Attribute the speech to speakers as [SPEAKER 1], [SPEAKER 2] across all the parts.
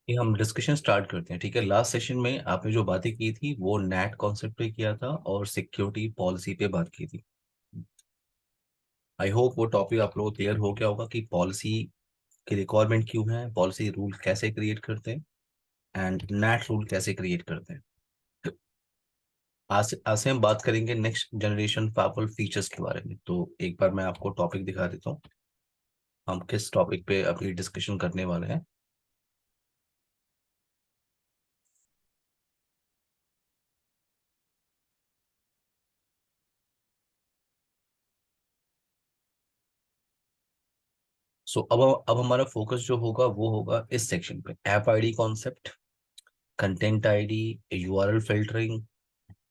[SPEAKER 1] ये हम discussion start करते हैं। ठीक है, लास्ट सेशन में आपने जो बातें की थी वो नेट कॉन्सेप्ट पे किया था और सिक्योरिटी पॉलिसी पे बात की थी। आई होप वो टॉपिक आप लोगों को क्लियर हो गया होगा कि पॉलिसी की रिक्वायरमेंट क्यों है, पॉलिसी रूल कैसे क्रिएट करते हैं एंड नेट रूल कैसे क्रिएट करते हैं। आज से हम बात करेंगे नेक्स्ट जनरेशन फाइवल फीचर्स के बारे में। तो एक बार मैं आपको टॉपिक दिखा देता हूँ, हम किस टॉपिक पे अभी डिस्कशन करने वाले हैं। अब हमारा फोकस जो होगा वो होगा इस सेक्शन पे, app ID concept, content ID, URL filtering,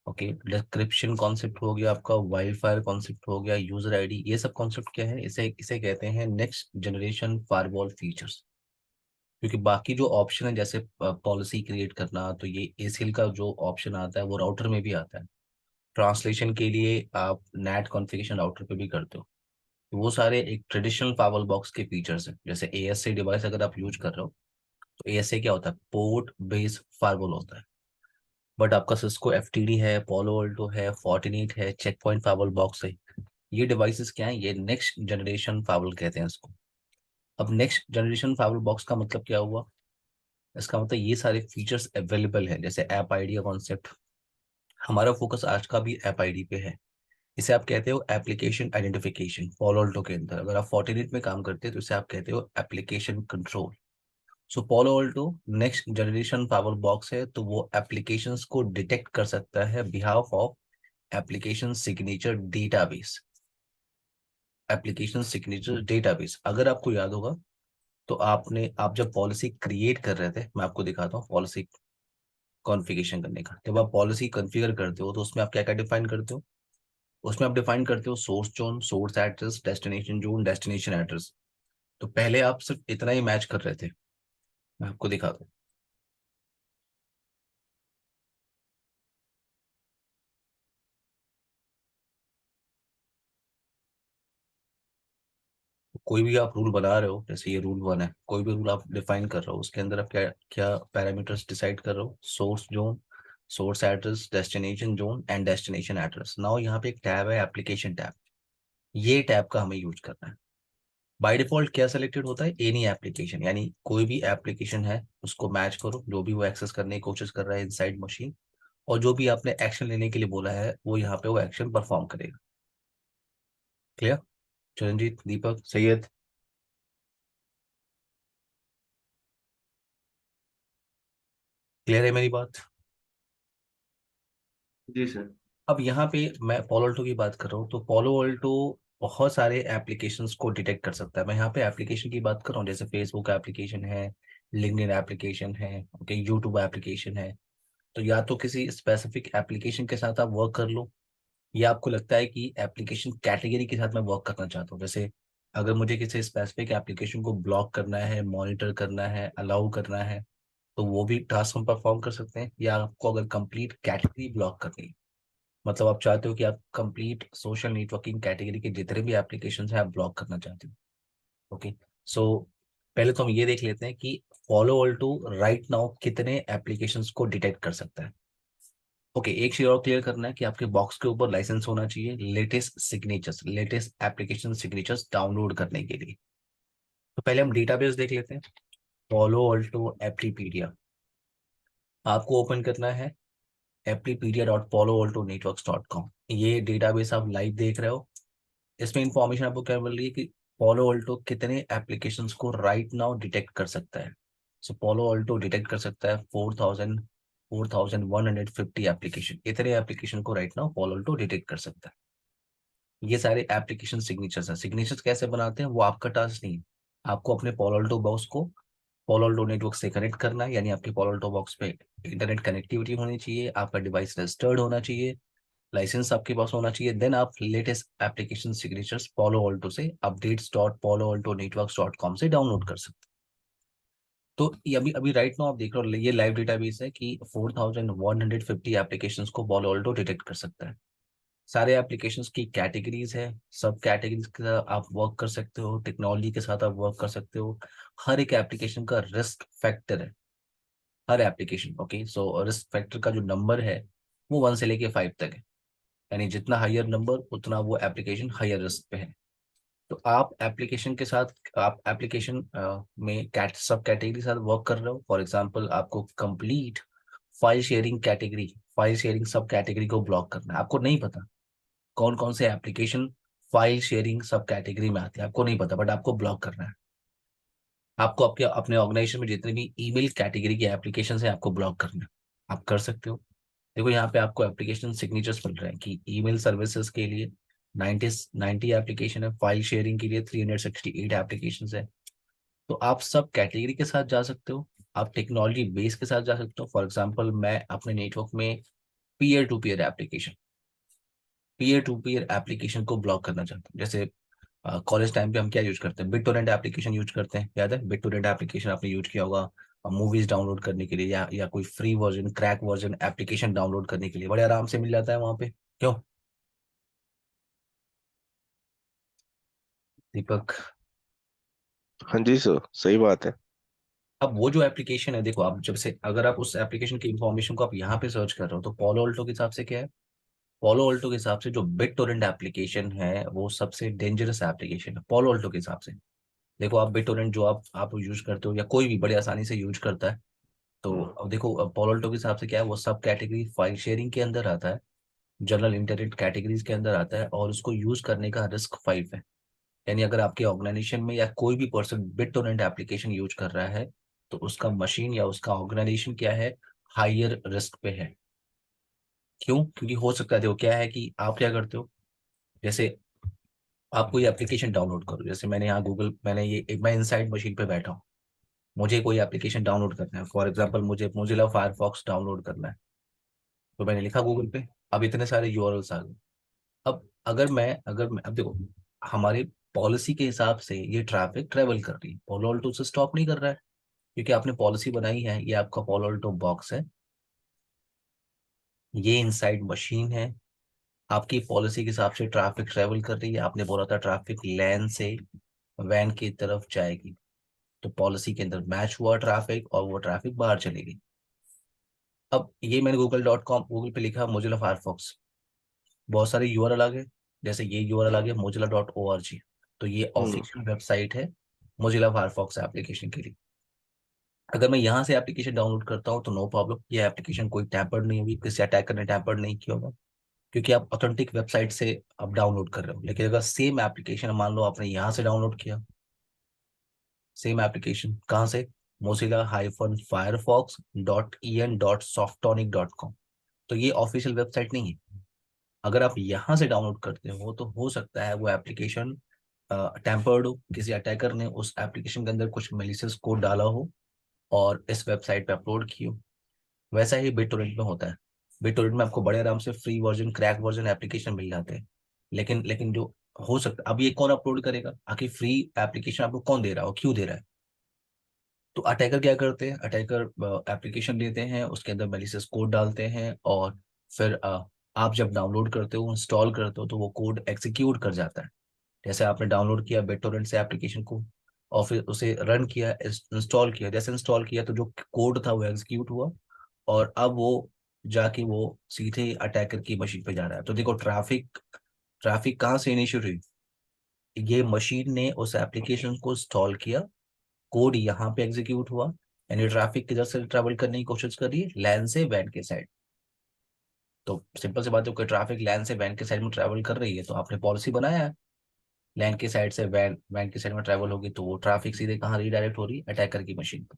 [SPEAKER 1] okay, description concept हो गया आपका, वाइल्डफायर कॉन्सेप्ट हो गया, यूजर आईडी। ये सब कॉन्सेप्ट क्या है, इसे इसे कहते हैं नेक्स्ट जनरेशन फायरवॉल फीचर्स। क्योंकि बाकी जो ऑप्शन है जैसे पॉलिसी क्रिएट करना, तो ये एसीएल का जो ऑप्शन आता है वो राउटर में भी आता है। ट्रांसलेशन के लिए आप नेट कॉन्फ़िगरेशन राउटर पे भी करते हो। तो वो सारे एक ट्रेडिशनल फायरवॉल बॉक्स के फीचर्स हैं। जैसे एएसए डिवाइस अगर आप यूज कर रहे हो, तो एएसए क्या होता है, पोर्ट बेस्ड फायरवॉल होता है। बट आपका सिस्को एफटीडी है, पोलो अल्टो है, फोर्टिनेट है, चेक पॉइंट फाइवल बॉक्स है, ये डिवाइसेस क्या है, ये नेक्स्ट जनरेशन फाइवल कहते हैं इसको। अब नेक्स्ट जनरेशन फाइवल बॉक्स का मतलब क्या हुआ, इसका मतलब ये सारे फीचर्स अवेलेबल है। जैसे ऐप आईडी का कॉन्सेप्ट, हमारा फोकस आज का भी ऐप आईडी पे है। इसे आप कहते हो एप्लीकेशन आइडेंटिफिकेशन। पोलो अल्टो के अंदर अगर आप फोर्टिनेट में काम करते हैं तो इसे आप कहते हो application control. So Palo Alto next generation power box है, तो वो एप्लीकेशंस को डिटेक्ट कर सकता है behalf of application signature database. Application signature database अगर आपको याद होगा, तो आप जब पॉलिसी क्रिएट कर रहे थे, मैं आपको दिखाता हूँ पॉलिसी कॉन्फ़िगरेशन करने का। जब आप पॉलिसी कॉन्फ़िगर करते हो तो उसमें आप क्या क्या डिफाइन करते हो, उसमें आप डिफाइन करते हो source zone, source address, destination zone, destination address. तो पहले आप सिर्फ इतना ही मैच कर रहे थे, मैं आपको दिखाता हूँ। कोई भी आप रूल बना रहे हो, जैसे ये रूल वन है, कोई भी रूल आप डिफाइन कर रहे हो, उसके अंदर आप क्या क्या पैरामीटर्स डिसाइड कर रहे हो, source zone, source address, destination zone and destination address. Now यहाँ पे एक टैब है एप्लीकेशन टैब, ये टैब का हमें यूज करना है। बाय डिफॉल्ट क्या सेलेक्टेड होता है, एनी एप्लीकेशन, यानी कोई भी एप्लीकेशन है उसको मैच करो जो भी वो एक्सेस करने की कोशिश कर रहा है इनसाइड मशीन, और जो भी आपने एक्शन लेने के लिए बोला है वो यहाँ पे वो एक्शन परफॉर्म करेगा। क्लियर? चिरंजीत, दीपक, सैयद, क्लियर है मेरी बात?
[SPEAKER 2] जी सर।
[SPEAKER 1] अब यहाँ पे मैं पोलो अल्टो की बात कर रहा हूँ, तो पोलो अल्टो बहुत सारे एप्लीकेशंस को डिटेक्ट कर सकता है। मैं यहाँ पे एप्लीकेशन की बात कर रहा हूँ, जैसे फेसबुक एप्लीकेशन है, लिंक्डइन एप्लीकेशन है, ओके, यूट्यूब एप्लीकेशन है। तो या तो किसी स्पेसिफिक एप्लीकेशन के साथ आप वर्क कर लो, या आपको लगता है कि एप्लीकेशन कैटेगरी के साथ मैं वर्क करना चाहता हूँ। जैसे अगर मुझे किसी स्पेसिफिक एप्लीकेशन को ब्लॉक करना है, मॉनिटर करना है, अलाउ करना है, तो वो भी टास्क हम परफॉर्म कर सकते हैं। या आपको अगर कंप्लीट कैटेगरी ब्लॉक करनी है, मतलब आप चाहते हो कि आप कंप्लीट सोशल नेटवर्किंग कैटेगरी के जितने भी एप्लीकेशंस हैं आप ब्लॉक करना चाहते हो, ओके। सो पहले तो हम ये देख लेते हैं कि Palo Alto right now कितने एप्लीकेशंस को डिटेक्ट कर सकता है। ओके, एक चीज और क्लियर करना है कि आपके बॉक्स के ऊपर लाइसेंस होना चाहिए latest signatures, latest application signatures download करने के लिए। तो पहले हम डेटाबेस देख लेते हैं, फॉलो ऑल टू एप्लीपीडिया। आपको ओपन करना है applipedia.paloaltoNetworks.com। ये डेटाबेस आप लाइव देख रहे हो। इसमें इंफॉर्मेशन आपको क्या मिल रही है कि पोलो ऑल्टो कितने एप्लीकेशंस को राइट नाउ डिटेक्ट कर सकता है। सो पोलो ऑल्टो डिटेक्ट कर सकता है 4150 एप्लीकेशन, इतने एप्लीकेशन को राइट नाउ पोलो ऑल्टो डिटेक्ट कर सकता है। ये सारे एप्लीकेशन सिग्नेचर्स हैं। सिग्नेचर्स कैसे बनाते हैं वो आपका टास्क नहीं है। आपको अपने पोलो ऑल्टो बॉक्स को पोलो ऑल्टो नेटवर्क से कनेक्ट करना है, यानी आपके पोलो ऑल्टो बॉक्स पे इंटरनेट कनेक्टिविटी होनी चाहिए, आपका डिवाइस रजिस्टर्ड होना चाहिए, लाइसेंस आपके पास होना चाहिए। देन आप लेटेस्ट एप्लीकेशन सिग्नेचर्स पोलो ऑल्टो से updates.paloaltoNetworks.com से डाउनलोड कर सकते हैं। तो ये अभी अभी राइट नाउ आप देख रहे हो, ये लाइव डेटाबेस है कि 4150 एप्लीकेशंस को पोलो ऑल्टो डिटेक्ट कर सकता है। सारे एप्लीकेशंस की कैटेगरीज है, सब कैटेगरीज के साथ आप वर्क कर सकते हो, टेक्नोलॉजी के साथ आप वर्क कर सकते हो। हर एक एप्लीकेशन का रिस्क फैक्टर है। हर application. Okay, so risk factor का जो नंबर है वो 1 से लेके 5 तक है, यानी जितना हायर नंबर उतना वो एप्लीकेशन हायर रिस्क पे है। तो आप एप्लीकेशन के साथ, आप एप्लीकेशन में सब कैटेगरी के साथ वर्क कर रहे हो। फॉर एग्जांपल आपको कंप्लीट फाइल शेयरिंग सब कैटेगरी को ब्लॉक करना है। आपको नहीं पता कौन कौन से एप्लीकेशन फाइल शेयरिंग सब कैटेगरी में आते हैं, आपको नहीं पता, बट आपको ब्लॉक करना है। आपको आपके अपने ऑर्गेनाइजेशन में जितने भी ईमेल कैटेगरी के एप्लीकेशन है आपको ब्लॉक करना है। आप कर सकते हो। देखो यहाँ पे आपको एप्लीकेशन सिग्नेचर्स मिल रहे हैं कि ईमेल सर्विसेज के लिए 90 एप्लीकेशन है, फाइल शेयरिंग के लिए 368 एप्लीकेशन है। तो आप सब कैटेगरी के साथ जा सकते हो, आप टेक्नोलॉजी बेस के साथ जा सकते हो। फॉर एग्जांपल मैं अपने नेटवर्क में पीयर टू पीयर एप्लीकेशन को ब्लॉक करना चाहता हूँ। जैसे कॉलेज टाइम पे हम क्या यूज करते हैं, बिट टोरेंट एप्लीकेशन यूज करते हैं, याद है बिट टोरेंट एप्लीकेशन आपने यूज किया होगा मूवीज डाउनलोड करने के लिए, या कोई free version crack version application download करने के लिए बड़े आराम से मिल जाता है वहां पे। क्यों दीपक?
[SPEAKER 2] हाँ जी सर, सही बात है।
[SPEAKER 1] अब वो जो एप्लीकेशन है, देखो आप जब से अगर आप उस एप्लीकेशन की इंफॉर्मेशन को आप यहाँ पे सर्च कर रहे हो तो पोलो ऑल्टो के हिसाब से क्या है, पोलो ऑल्टो के हिसाब से जो बिट टोरेंट एप्लीकेशन है वो सबसे डेंजरस एप्लीकेशन है पोलो ऑल्टो के हिसाब से। देखो आप बिट टोरेंट जो आप यूज करते हो या कोई भी बड़े आसानी से यूज करता है, तो अब देखो पोलो ऑल्टो के हिसाब से क्या है, वो सब कैटेगरी फाइल शेयरिंग के अंदर आता है, जनरल इंटरनेट कैटेगरीज के अंदर आता है, और उसको यूज करने का रिस्क 5 है। यानी अगर आपके ऑर्गेनाइजेशन में या कोई भी person bit Torrent application use कर रहा है तो उसका मशीन या उसका ऑर्गेनाइजेशन क्या है, हायर रिस्क पे है। क्यों? क्योंकि हो सकता है, देखो क्या है कि आप क्या करते हो, जैसे आप कोई एप्लीकेशन डाउनलोड करो, जैसे मैंने यहाँ गूगल, मैं इनसाइड मशीन पे बैठा हूँ, मुझे कोई एप्लीकेशन डाउनलोड करना है, फॉर एग्जांपल मुझे मोजिला फायरफॉक्स डाउनलोड करना है, तो मैंने लिखा गूगल पे, अब इतने सारे यूआरएल्स आ गए। अब अगर मैं अब देखो, हमारी पॉलिसी के हिसाब से ये ट्रैफिक ट्रेवल कर रही है, पोलो ऑल्टो से स्टॉप नहीं कर रहा है, क्योंकि आपने पॉलिसी बनाई है, ये आपका पोलो ऑल्टो बॉक्स है, ये इनसाइड मशीन है, आपकी पॉलिसी के हिसाब से ट्रैफिक ट्रेवल कर रही है। आपने बोला था ट्रैफिक लैन से वैन की तरफ जाएगी, तो पॉलिसी के अंदर मैच हुआ ट्रैफिक और वो ट्रैफिक बाहर चली गई। अब ये मैंने गूगल पे लिखा मोजिला फायरफॉक्स, बहुत सारे यूआरएल आ गए, जैसे ये यूआरएल आ गया mozilla.org, तो ये
[SPEAKER 2] हम्म।
[SPEAKER 1] ऑफिशियल वेबसाइट है मोजिला फायरफॉक्स एप्लीकेशन के लिए। अगर मैं यहाँ से एप्लीकेशन डाउनलोड करता हूँ तो नो प्रॉब्लम, ये एप्लीकेशन कोई टैम्पर्ड नहीं होगी, किसी अटैकर ने टैम्पर्ड नहीं किया होगा, क्योंकि आप ऑथेंटिक वेबसाइट से आप डाउनलोड कर रहे हो। लेकिन अगर सेम एप्लीकेशन मान लो आपने यहाँ से डाउनलोड किया, सेम एप्लीकेशन कहाँ से, mozilla-firefox.en.softonic.com, तो ये ऑफिशियल वेबसाइट नहीं है। अगर आप यहाँ से डाउनलोड करते हो तो हो सकता है वो एप्लीकेशन टैम्पर्ड हो, किसी अटैकर ने उस एप्लीकेशन के अंदर कुछ मेलिशियस कोड डाला हो और इस वेबसाइट पे अपलोड की हो। वैसा ही बिटटोरेंट में होता है। बिटटोरेंट में आपको बड़े आराम से free version crack version application मिल जाते हैं, लेकिन जो हो सकता है, अब ये कौन अपलोड करेगा, आखिर फ्री एप्लीकेशन आपको कौन दे रहा हो, क्यों दे रहा है? तो अटैकर क्या करते हैं, अटैकर एप्लीकेशन लेते हैं, उसके अंदर मेलिशियस कोड डालते हैं, और फिर आप जब डाउनलोड करते हो इंस्टॉल करते हो तो वो कोड एग्जीक्यूट कर जाता है। जैसे आपने डाउनलोड किया बिटटोरेंट से एप्लीकेशन को, और फिर उसे रन किया, इंस्टॉल किया, जैसे इंस्टॉल किया तो जो कोड था वो एग्जीक्यूट हुआ, और अब वो जाके वो सीधे अटैकर की मशीन पे जा रहा है। तो देखो ट्रैफिक ट्रैफिक कहाँ से इनिशिएट हुई, ये मशीन ने उस एप्लीकेशन को इंस्टॉल किया, कोड यहाँ पे एग्जीक्यूट हुआ, यानी ट्रैफिक किधर से ट्रैवल करने की कोशिश कर रही है, लैन से वैन के साइड। तो सिंपल सी बात है, कोई ट्रैफिक लैन से वैन के साइड में ट्रैवल कर रही है तो आपने पॉलिसी बनाया है, लैन की साइड से वैन वैन की साइड में ट्रैवल होगी तो वो ट्रैफिक सीधे कहाँ रीडायरेक्ट हो रही है, अटैकर की मशीन पर।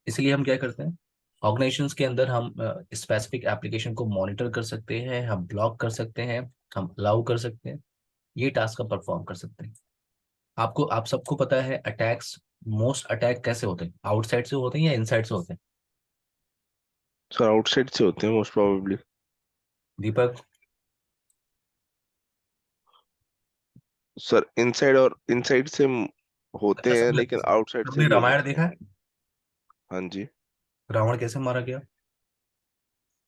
[SPEAKER 1] इसलिए हम क्या करते हैं, ऑर्गेनाइजेशंस के अंदर हम स्पेसिफिक एप्लीकेशन को मॉनिटर कर सकते हैं, हम ब्लॉक कर सकते हैं, हम अलाउ कर सकते हैं, ये टास्क हम परफॉर्म कर सकते हैं। आप सबको पता है अटैक्स, मोस्ट अटैक कैसे होते हैं, आउटसाइड से होते हैं या इनसाइड से होते हैं?
[SPEAKER 2] सर आउटसाइड से होते हैं मोस्ट प्रोबेबली।
[SPEAKER 1] दीपक?
[SPEAKER 2] सर इनसाइड और इनसाइड से
[SPEAKER 1] अच्छा,
[SPEAKER 2] होते हैं, लेकिन आउटसाइड से
[SPEAKER 1] सबने
[SPEAKER 2] भी हो
[SPEAKER 1] रामायण
[SPEAKER 2] सकते
[SPEAKER 1] देखा
[SPEAKER 2] हैं।
[SPEAKER 1] है?
[SPEAKER 2] हाँ जी।
[SPEAKER 1] रावण कैसे मारा गया?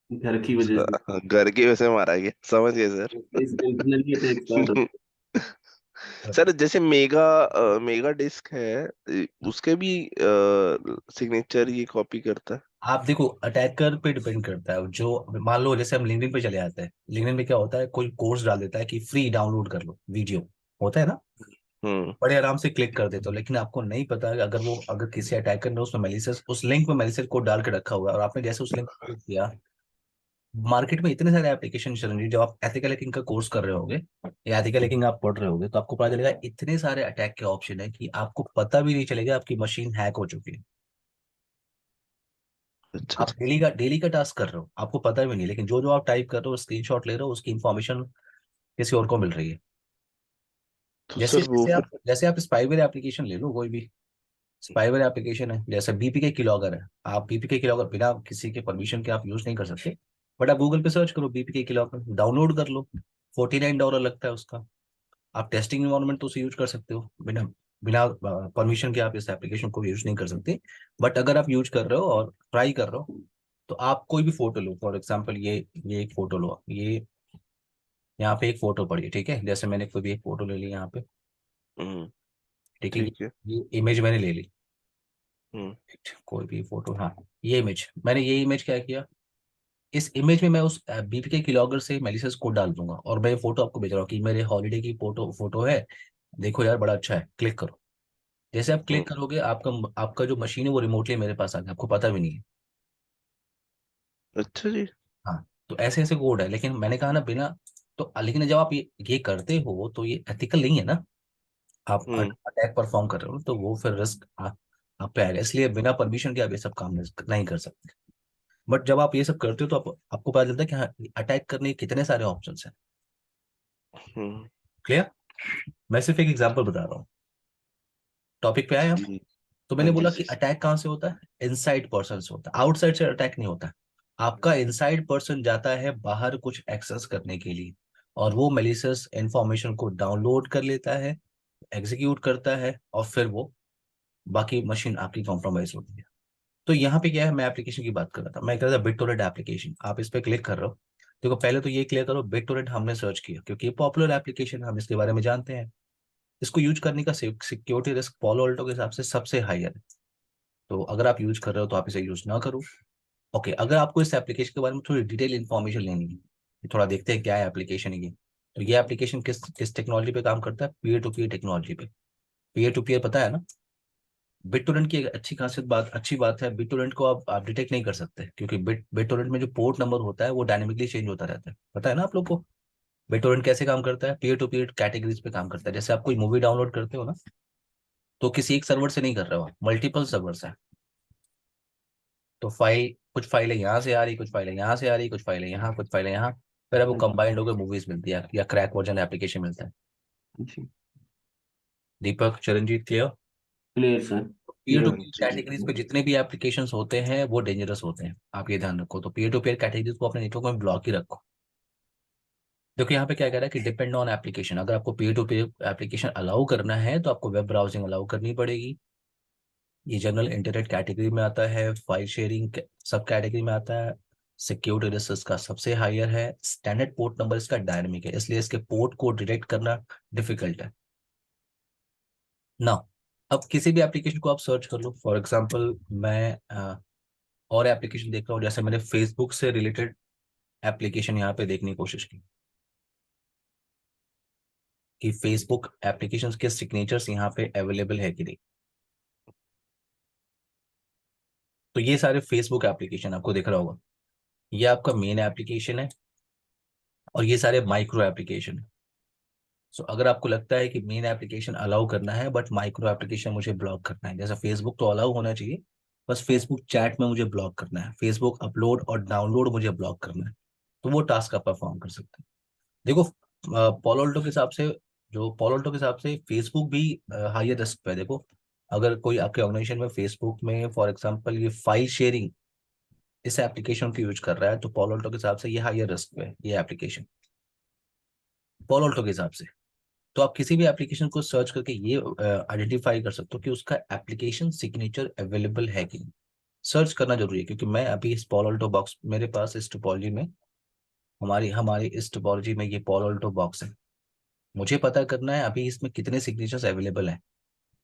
[SPEAKER 3] घर की वजह से।
[SPEAKER 2] घर की वजह से मारा गया, समझ गए सर।
[SPEAKER 3] इंटरनली अटैक स्टार्ट हो
[SPEAKER 2] सर जैसे मेगा डिस्क है, उसके भी सिग्नेचर ये कॉपी करता है?
[SPEAKER 1] आप देखो अटैकर पे डिपेंड करता है। जो मान लो जैसे हम लिंक्डइन पे चले जाते हैं, लिंक्डइन में क्या होता है, कोई कोर्स डाल देता है कि फ्री डाउनलोड कर लो वीडियो, होता है ना,
[SPEAKER 2] हम्म।
[SPEAKER 1] बड़े आराम से क्लिक कर देते हो। लेकिन आपको नहीं पता है अगर किसी अटैकर ने उसमें मेलिशियस उस लिंक में मेलिशियस कोड डाल के रखा हुआ है और आपने जैसे उस लिंक को क्लिक किया, मार्केट में इतने सारे एप्लीकेशन चल रहे हैं। जब आप एथिकल हैकिंग का कोर्स कर रहे होगे या एथिकल हैकिंग आप पढ़ रहे होगे तो आपको पता चलेगा इतने सारे अटैक के ऑप्शन है कि आपको पता भी नहीं चलेगा आपकी मशीन हैक हो चुकी है।
[SPEAKER 2] अच्छा
[SPEAKER 1] आप
[SPEAKER 2] अच्छा।
[SPEAKER 1] डेली का टास्क कर रहे हो, आपको पता भी नहीं, लेकिन जो जो आप टाइप कर रहे हो, स्क्रीनशॉट ले रहे हो, उसकी इंफॉर्मेशन किसी और को मिल रही है।
[SPEAKER 2] तो
[SPEAKER 1] जैसे
[SPEAKER 2] सर वो
[SPEAKER 1] जैसे
[SPEAKER 2] फिर।
[SPEAKER 1] आप स्पाईवेयर एप्लीकेशन ले लो, कोई भी स्पाईवेयर एप्लीकेशन है, जैसे बीपीके कीलॉगर है। आप बीपीके कीलॉगर बिना किसी के परमिशन के आप यूज नहीं कर सकते, बट आप गूगल पे सर्च करो बीपीके कीलॉगर, डाउनलोड कर लो। $49 लगता है उसका। आप टेस्टिंग इन्वायरमेंट तो उसे यूज कर सकते हो, बिना बिना परमिशन के आप इस एप्लीकेशन को यूज नहीं कर सकते। बट अगर आप यूज कर रहे हो और ट्राई कर रहे हो, तो आप कोई भी फोटो लो। फॉर एग्जांपल ये एक फोटो लो, ये यहाँ पे एक फोटो पड़ी है, ठीक है, जैसे मैंने कोई भी एक फोटो ले ली यहाँ पे,
[SPEAKER 2] हम्म।
[SPEAKER 1] ठीक है,
[SPEAKER 2] ठीक है।
[SPEAKER 1] ये इमेज मैंने ले ली,
[SPEAKER 2] हम्म।
[SPEAKER 1] कोई भी फोटो, हाँ, ये इमेज मैंने, ये इमेज क्या किया, इस इमेज में मैं उस बीपीके कीलॉगर से मेलिशियस कोड डाल दूंगा और मैं ये फोटो आपको भेज रहा हूँ कि मेरे हॉलीडे की फोटो फोटो है, देखो यार बड़ा अच्छा है, क्लिक करो। जैसे आप
[SPEAKER 2] हम्म।
[SPEAKER 1] क्लिक करोगे आपका आपका जो मशीन है वो रिमोटली मेरे पास आ गया, आपको पता भी नहीं है।
[SPEAKER 2] अच्छा जी।
[SPEAKER 1] हाँ, तो ऐसे ऐसे कोड है, लेकिन मैंने कहा ना बिना, तो लेकिन जब आप ये करते हो तो ये एथिकल नहीं है ना। आप
[SPEAKER 2] हम्म।
[SPEAKER 1] अटैक परफॉर्म कर रहे हो तो वो फिर रिस्क आप पे आएगा, इसलिए बिना परमिशन के आप ये सब काम नहीं कर सकते। बट जब आप ये सब करते हो तो आपको पता चलता है कि हाँ, अटैक करने के कितने सारे ऑप्शन हैं।
[SPEAKER 2] हम्म।
[SPEAKER 1] क्लियर? मैं सिर्फ एक एग्जांपल बता रहा हूँ, टॉपिक पे आए हम।
[SPEAKER 2] जी।
[SPEAKER 1] तो
[SPEAKER 2] हाँ
[SPEAKER 1] मैंने
[SPEAKER 2] जी
[SPEAKER 1] बोला कि
[SPEAKER 2] सर।
[SPEAKER 1] अटैक कहाँ से होता है, इनसाइड पर्सन से होता है, आउटसाइड से अटैक नहीं होता। आपका इनसाइड पर्सन जाता है बाहर कुछ एक्सेस करने के लिए, और वो मेलिशियस इंफॉर्मेशन को डाउनलोड कर लेता है, एग्जीक्यूट करता है, और फिर वो बाकी मशीन आपकी कॉम्प्रोमाइज होती है। तो यहाँ पे क्या है, मैं एप्लीकेशन की बात कर रहा था, मैं कह रहा था बिटटोरेंट एप्लीकेशन, आप इस पे क्लिक कर रहे हो। देखो पहले तो ये क्लियर करो, बिटटोरेंट हमने सर्च किया क्योंकि ये पॉपुलर एप्लीकेशन, हम इसके बारे में जानते हैं। इसको यूज करने का सिक्योरिटी रिस्क पॉलो अल्टो के हिसाब से सबसे हाई है। तो अगर आप यूज कर रहे हो तो आप इसे यूज ना करो। ओके, अगर आपको इस एप्लीकेशन के बारे में थोड़ी डिटेल इन्फॉर्मेशन लेनी है, थोड़ा देखते हैं क्या है एप्लीकेशन ये। तो ये एप्लीकेशन किस किस टेक्नोलॉजी पे काम करता है, पीयर टू पीयर टेक्नोलॉजी पे। पीयर टू पीयर पता है ना। बिटटोरेंट की एक अच्छी बात है, बिटटोरेंट को आप डिटेक्ट नहीं कर सकते क्योंकि बिटटोरेंट में जो पोर्ट नंबर होता है वो डायनेमिकली चेंज होता रहता है, पता है ना आप लोग को। बिटटोरेंट कैसे काम करता है, पीयर टू पीयर कैटेगरीज पे काम करता है। जैसे आप कोई मूवी डाउनलोड करते हो ना, तो किसी एक सर्वर से नहीं कर रहे हो, मल्टीपल सर्वर से। तो कुछ फाइलें यहाँ से आ रही, कुछ फाइलें यहाँ से आ रही, कुछ फाइलें यहाँ, कुछ फाइलें यहाँ, फिर आपको कंबाइंड होकर मूवीज मिलती है या क्रैक वर्जन एप्लीकेशन मिलता है। Deepak Chiranjeet clear?
[SPEAKER 3] Clear sir.
[SPEAKER 1] Peer to
[SPEAKER 2] हाँ
[SPEAKER 1] पीयर
[SPEAKER 2] जी जी।
[SPEAKER 1] कैटेगरीज पे जितने भी एप्लीकेशन होते हैं वो डेंजरस होते हैं, आप ये ध्यान रखो। तो पीयर टू पीयर कैटेगरीज को अपने नेटवर्क में ब्लॉक ही रखो। देखो यहाँ पे क्या कह रहा है कि डिपेंड ऑन एप्लीकेशन, अगर आपको peer to peer application allow करना है तो आपको वेब ब्राउजिंग अलाउ करनी पड़ेगी। ये जनरल इंटरनेट कैटेगरी में आता है, फाइल शेयरिंग सब कैटेगरी में आता है। सिक्योरिटी रिस्क इसका सबसे हायर है, स्टैंडर्ड पोर्ट नंबर इसका डायनेमिक है, इसलिए इसके पोर्ट को डिटेक्ट करना डिफिकल्ट है ना। अब किसी भी एप्लीकेशन को आप सर्च कर लो, फॉर एग्जांपल मैं और एप्लीकेशन देख रहा हूँ, जैसे मैंने फेसबुक से रिलेटेड एप्लीकेशन यहाँ पे देखने की कोशिश की कि फेसबुक एप्लीकेशंस के सिग्नेचर्स यहाँ पे अवेलेबल है कि नहीं। तो ये सारे फेसबुक एप्लीकेशन आपको दिख रहा होगा, ये आपका मेन एप्लीकेशन है, और ये सारे माइक्रो एप्लीकेशन है। सो अगर आपको लगता है कि मेन एप्लीकेशन अलाउ करना है बट माइक्रो एप्लीकेशन मुझे ब्लॉक करना है, जैसा फेसबुक तो अलाउ होना चाहिए, बस फेसबुक चैट में मुझे ब्लॉक करना है, फेसबुक अपलोड और डाउनलोड मुझे ब्लॉक करना है, तो वो टास्क आप परफॉर्म कर सकते हैं। देखो पोलोल्टो के हिसाब से, फेसबुक भी हाईयर रिस्क पे है। देखो अगर कोई आपके ऑर्गेनाइजेशन में फेसबुक में फॉर एग्जांपल ये फाइल शेयरिंग इस एप्लीकेशन को यूज कर रहा है, तो पोलोल्टो के हिसाब से ये हाईयर रिस्क पे है ये एप्लीकेशन, पोलोल्टो के हिसाब से। तो आप किसी भी एप्लीकेशन को सर्च करके ये आइडेंटिफाई कर सकते हो कि उसका एप्लीकेशन सिग्नेचर अवेलेबल है कि नहीं। सर्च करना जरूरी है क्योंकि मैं अभी इस पोलोल्टो बॉक्स मेरे पास इस टोपोलॉजी में, हमारी हमारी इस टोपोलॉजी में ये पोलोल्टो बॉक्स है, मुझे पता करना है अभी इसमें कितने सिग्नेचर्स अवेलेबल हैं।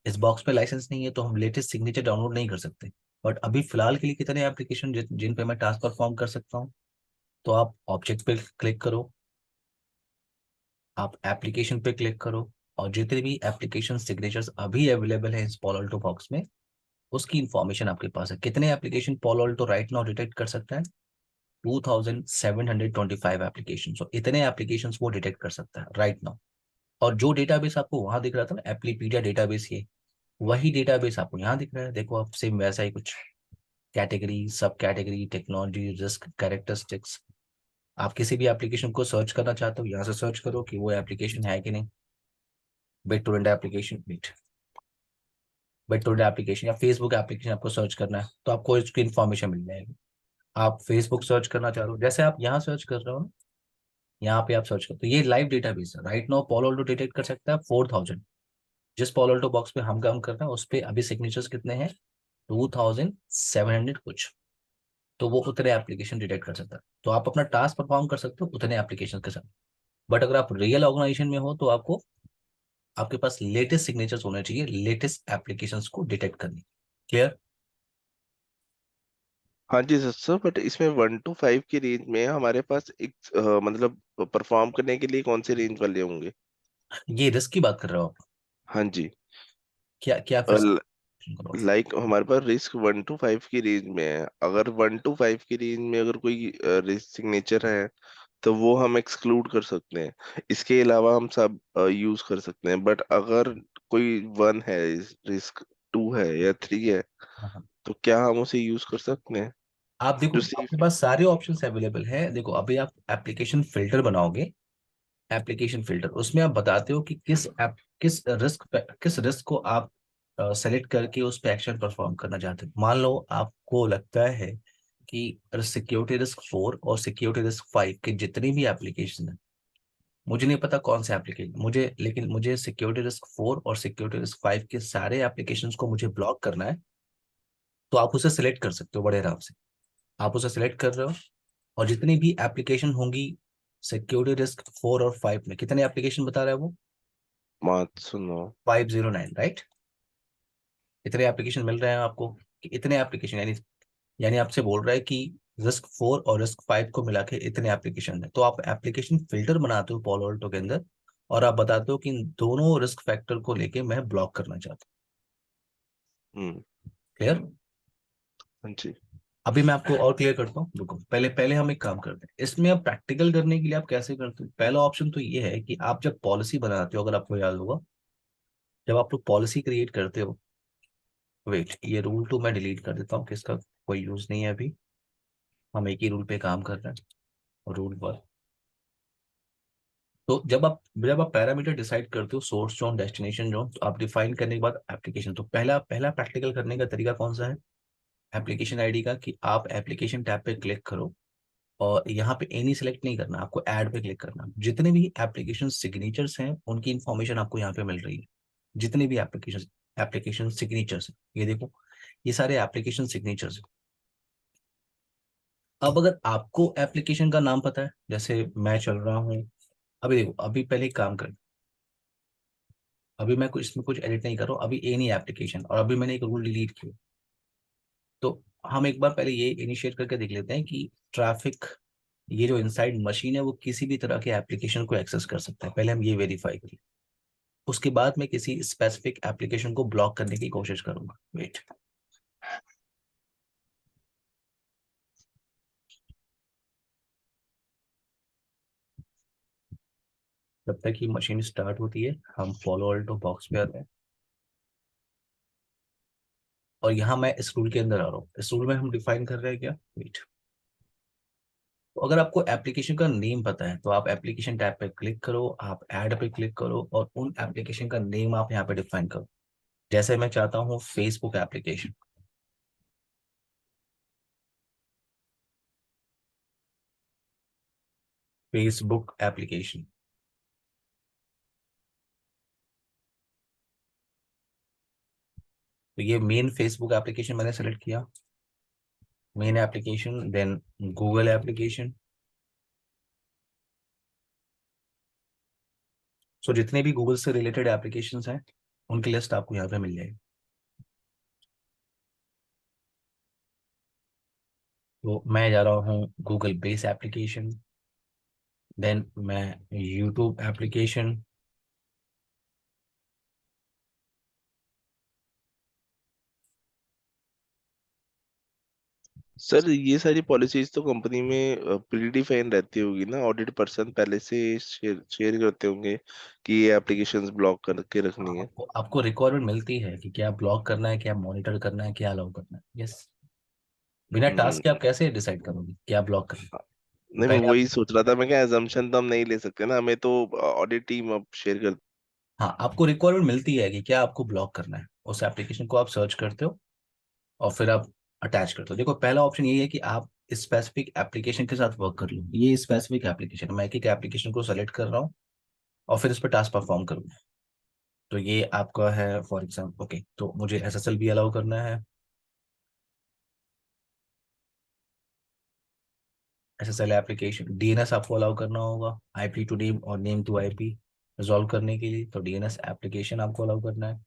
[SPEAKER 1] इस बॉक्स पे लाइसेंस नहीं है तो हम लेटेस्ट सिग्नेचर डाउनलोड नहीं कर सकते। बट अभी फिलहाल के लिए कितने एप्लीकेशन जिन पे मैं टास्क परफॉर्म कर सकता हूँ, तो आप ऑब्जेक्ट पे क्लिक करो, आप एप्लीकेशन पे क्लिक करो, और जितने भी एप्लीकेशन सिग्नेचर्स अभी अवेलेबल है इस पॉलो अल्टो बॉक्स में, उसकी इंफॉर्मेशन आपके पास है। कितने application Paulo Alto right now detect कर सकता है? 2725 एप्लीकेशन। सो इतने एप्लीकेशन वो डिटेक्ट कर सकता है राइट नाउ। और जो डेटाबेस आपको वहां दिख रहा था ना, एप्लीपीडिया डेटाबेस, ये वही डेटाबेस आपको यहाँ दिख रहा है। देखो आप, सेम वैसा ही कुछ, कैटेगरी, सब कैटेगरी, टेक्नोलॉजी, रिस्क, कैरेक्टरिस्टिक्स। आप किसी भी एप्लीकेशन को सर्च करना चाहते हो, यहाँ से सर्च करो कि वो एप्लीकेशन है कि नहीं। Bit Torrent application, bit Torrent application या फेसबुक एप्लीकेशन आपको सर्च करना है, तो आपको इसकी इन्फॉर्मेशन मिल जाएगी। आप फेसबुक सर्च करना चाह रहे हो, जैसे आप यहाँ सर्च कर रहे हो ना, यहाँ पे आप सर्च करते हो, ये लाइव डेटाबेस है। Right now Paulo Alto detect कर सकता है 4000। जिस पॉलो अल्टो बॉक्स पे हम काम कर रहे हैं उस पे अभी सिग्नेचर्स कितने हैं? 2700 कुछ। तो वो उतने एप्लीकेशन डिटेक्ट कर सकता है। तो आप अपना टास्क परफॉर्म कर सकते हो उतने एप्लीकेशन के साथ। बट अगर आप रियल ऑर्गेनाइजेशन में हो तो आपको, आपके पास लेटेस्ट सिग्नेचर्स होने चाहिए लेटेस्ट एप्लीकेशंस को डिटेक्ट करने। क्लियर?
[SPEAKER 2] हाँ जी सर, बट इसमें 1 to 5 की रेंज में हमारे पास एक मतलब परफॉर्म करने के लिए कौन से रेंज वाले होंगे?
[SPEAKER 1] ये रिस्क की बात कर रहे हो आप?
[SPEAKER 2] हाँ जी।
[SPEAKER 1] क्या क्या फिर करो।
[SPEAKER 2] लाइक हमारे पास रिस्क 1 to 5 की रेंज में है, अगर 1 to 5 की रेंज में अगर कोई रिस्क सिग्नेचर है तो वो हम एक्सक्लूड कर सकते हैं। इसके अलावा हम सब यूज कर सकते हैं, बट अगर कोई 1 है, रिस्क 2 है या 3 है,
[SPEAKER 1] हाँ।
[SPEAKER 2] तो क्या हम उसे यूज कर सकते हैं?
[SPEAKER 1] आप देखो,
[SPEAKER 2] जो
[SPEAKER 1] आपके
[SPEAKER 2] सेफ।
[SPEAKER 1] पास सारे ऑप्शंस अवेलेबल है। देखो अभी आप एप्लीकेशन फिल्टर बनाओगे, एप्लीकेशन फिल्टर, उसमें आप बताते हो कि किस रिस्क को आप सेलेक्ट करके उस पर एक्शन परफॉर्म करना चाहते हो। मान लो आपको लगता है कि सिक्योरिटी रिस्क 4 और सिक्योरिटी रिस्क 5 के जितनी भी एप्लीकेशन है, मुझे नहीं पता कौन से एप्लीकेशन मुझे, लेकिन मुझे सिक्योरिटी रिस्क 4 और सिक्योरिटी रिस्क 5 के सारे एप्लीकेशंस को मुझे ब्लॉक करना है। तो आप उसे सिलेक्ट कर सकते हो बड़े आराम से। आप उसे सिलेक्ट कर रहे हो, और जितनी भी एप्लीकेशन होंगी सिक्योरिटी रिस्क 4 और 5 में, कितने एप्लीकेशन बता रहा है वो?
[SPEAKER 2] मत सुनो।
[SPEAKER 1] 509, राइट? इतने एप्लीकेशन मिल रहे हैं आपको, कि इतने एप्लीकेशन, यानी आपसे बोल रहा है कि रिस्क 4 और रिस्क 5 को मिला के इतने एप्लीकेशन है। तो आप एप्लीकेशन फिल्टर बनाते हो पॉलो अल्टो के अंदर, और आप बताते हो कि इन दोनों रिस्क फैक्टर को लेके मैं ब्लॉक करना चाहता
[SPEAKER 2] हम्म।
[SPEAKER 1] हूँ। क्लियर?
[SPEAKER 2] हाँ जी।
[SPEAKER 1] अभी मैं आपको और क्लियर करता हूँ, रुको। पहले पहले हम एक काम करते हैं इसमें। अब प्रैक्टिकल करने के लिए आप कैसे करते हो? पहला ऑप्शन तो ये है कि आप जब पॉलिसी बनाते हो, अगर आपको याद होगा, जब आप लोग पॉलिसी क्रिएट करते हो, वेट, ये रूल 2 मैं डिलीट कर देता हूँ, किसका कोई यूज नहीं है अभी। हम एक ही रूल पे काम कर रहे हैं, रूल 1। तो जब आप पैरामीटर डिसाइड करते हो, सोर्स जोन, डेस्टिनेशन जोन, तो आप डिफाइन करने के बाद एप्लीकेशन, तो पहला पहला प्रैक्टिकल करने का तरीका कौन सा है? एप्लीकेशन आईडी का, कि आप एप्लीकेशन टैब पे क्लिक करो, और यहाँ पे एनी सेलेक्ट नहीं करना, आपको ऐड पे क्लिक करना। जितने भी एप्लीकेशन सिग्नेचर्स हैं उनकी इंफॉर्मेशन आपको यहाँ पे मिल रही है। जितने भी एप्लीकेशन एप्लीकेशन सिग्नेचर्स हैं, ये देखो, ये सारे एप्लीकेशन सिग्नेचर्स हैं। अब अगर आपको एप्लीकेशन का नाम पता है, जैसे मैं चल रहा हूँ, अभी देखो, अभी पहले एक काम कर, अभी मैं कुछ इसमें कुछ एडिट नहीं कर रहा हूँ, अभी एनी एप्लीकेशन, और अभी मैंने एक रूल डिलीट किया। तो हम एक बार पहले ये इनिशिएट करके देख लेते हैं कि ट्रैफिक, ये जो इनसाइड मशीन है वो किसी भी तरह के एप्लीकेशन को एक्सेस कर सकता है। पहले हम ये वेरीफाई करें, उसके बाद मैं किसी स्पेसिफिक एप्लीकेशन को ब्लॉक करने की कोशिश करूंगा। वेट, जब तक ये मशीन स्टार्ट होती है हम फॉलो ऑल्टो बॉक्स पे आते हैं, और यहाँ मैं इस रूल के अंदर आ रहा हूँ। इस रूल में हम डिफाइन कर रहे हैं क्या, वेट, तो अगर आपको एप्लीकेशन का नेम पता है तो आप एप्लीकेशन टैब पे क्लिक करो, आप ऐड पे क्लिक करो, और उन एप्लीकेशन का नेम आप यहाँ पे डिफाइन करो। जैसे मैं चाहता हूँ फेसबुक एप्लीकेशन, फेसबुक एप्लीकेशन, तो ये मेन फेसबुक एप्लीकेशन मैंने सेलेक्ट किया, main application, then Google application. So जितने भी गूगल से रिलेटेड एप्लीकेशंस हैं उनकी लिस्ट आपको यहाँ पे मिल जाएगी। तो मैं जा रहा हूँ गूगल बेस एप्लीकेशन, देन मैं यूट्यूब एप्लीकेशन,
[SPEAKER 2] सर ये सारी पॉलिसीज तो कंपनी में प्री डिफाइन रहती होगी ना, ऑडिट पर्सन पहले से शेयर शेयर करते होंगे कि ये एप्लीकेशंस ब्लॉक करके रखनी है।
[SPEAKER 1] आपको रिक्वायरमेंट मिलती है कि क्या ब्लॉक करना है, क्या मॉनिटर करना है, क्या अलाउ करना है। यस, बिना टास्क के
[SPEAKER 2] हम्म।
[SPEAKER 1] आप कैसे डिसाइड करोगे क्या ब्लॉक करना है?
[SPEAKER 2] हाँ,
[SPEAKER 1] तो
[SPEAKER 2] नहीं मैं
[SPEAKER 1] पहले आप,
[SPEAKER 2] वही सोच रहा था, मैं क्या एजम्पशन तो हम नहीं ले सकते ना, हमें तो ऑडिट टीम अब शेयर कर।
[SPEAKER 1] हाँ, आपको रिक्वायरमेंट मिलती है कि क्या आपको ब्लॉक करना है, उस एप्लीकेशन को आप सर्च करते हो और फिर आप अटैच करते हो। देखो पहला ऑप्शन ये है कि आप स्पेसिफिक एप्लीकेशन के साथ वर्क कर लो। ये स्पेसिफिक एप्लीकेशन, मैं एक एक एप्लीकेशन को सेलेक्ट कर रहा हूँ और फिर इस पर टास्क परफॉर्म करूँगा। तो ये आपका है फॉर एग्जाम्पल। ओके, तो मुझे SSL भी अलाउ करना है। SSL एप्लीकेशन, DNS आपको अलाउ करना होगा, IP टू नेम और नेम टू IP रिजॉल्व करने के लिए। तो DNS एप्लीकेशन आपको अलाउ करना है।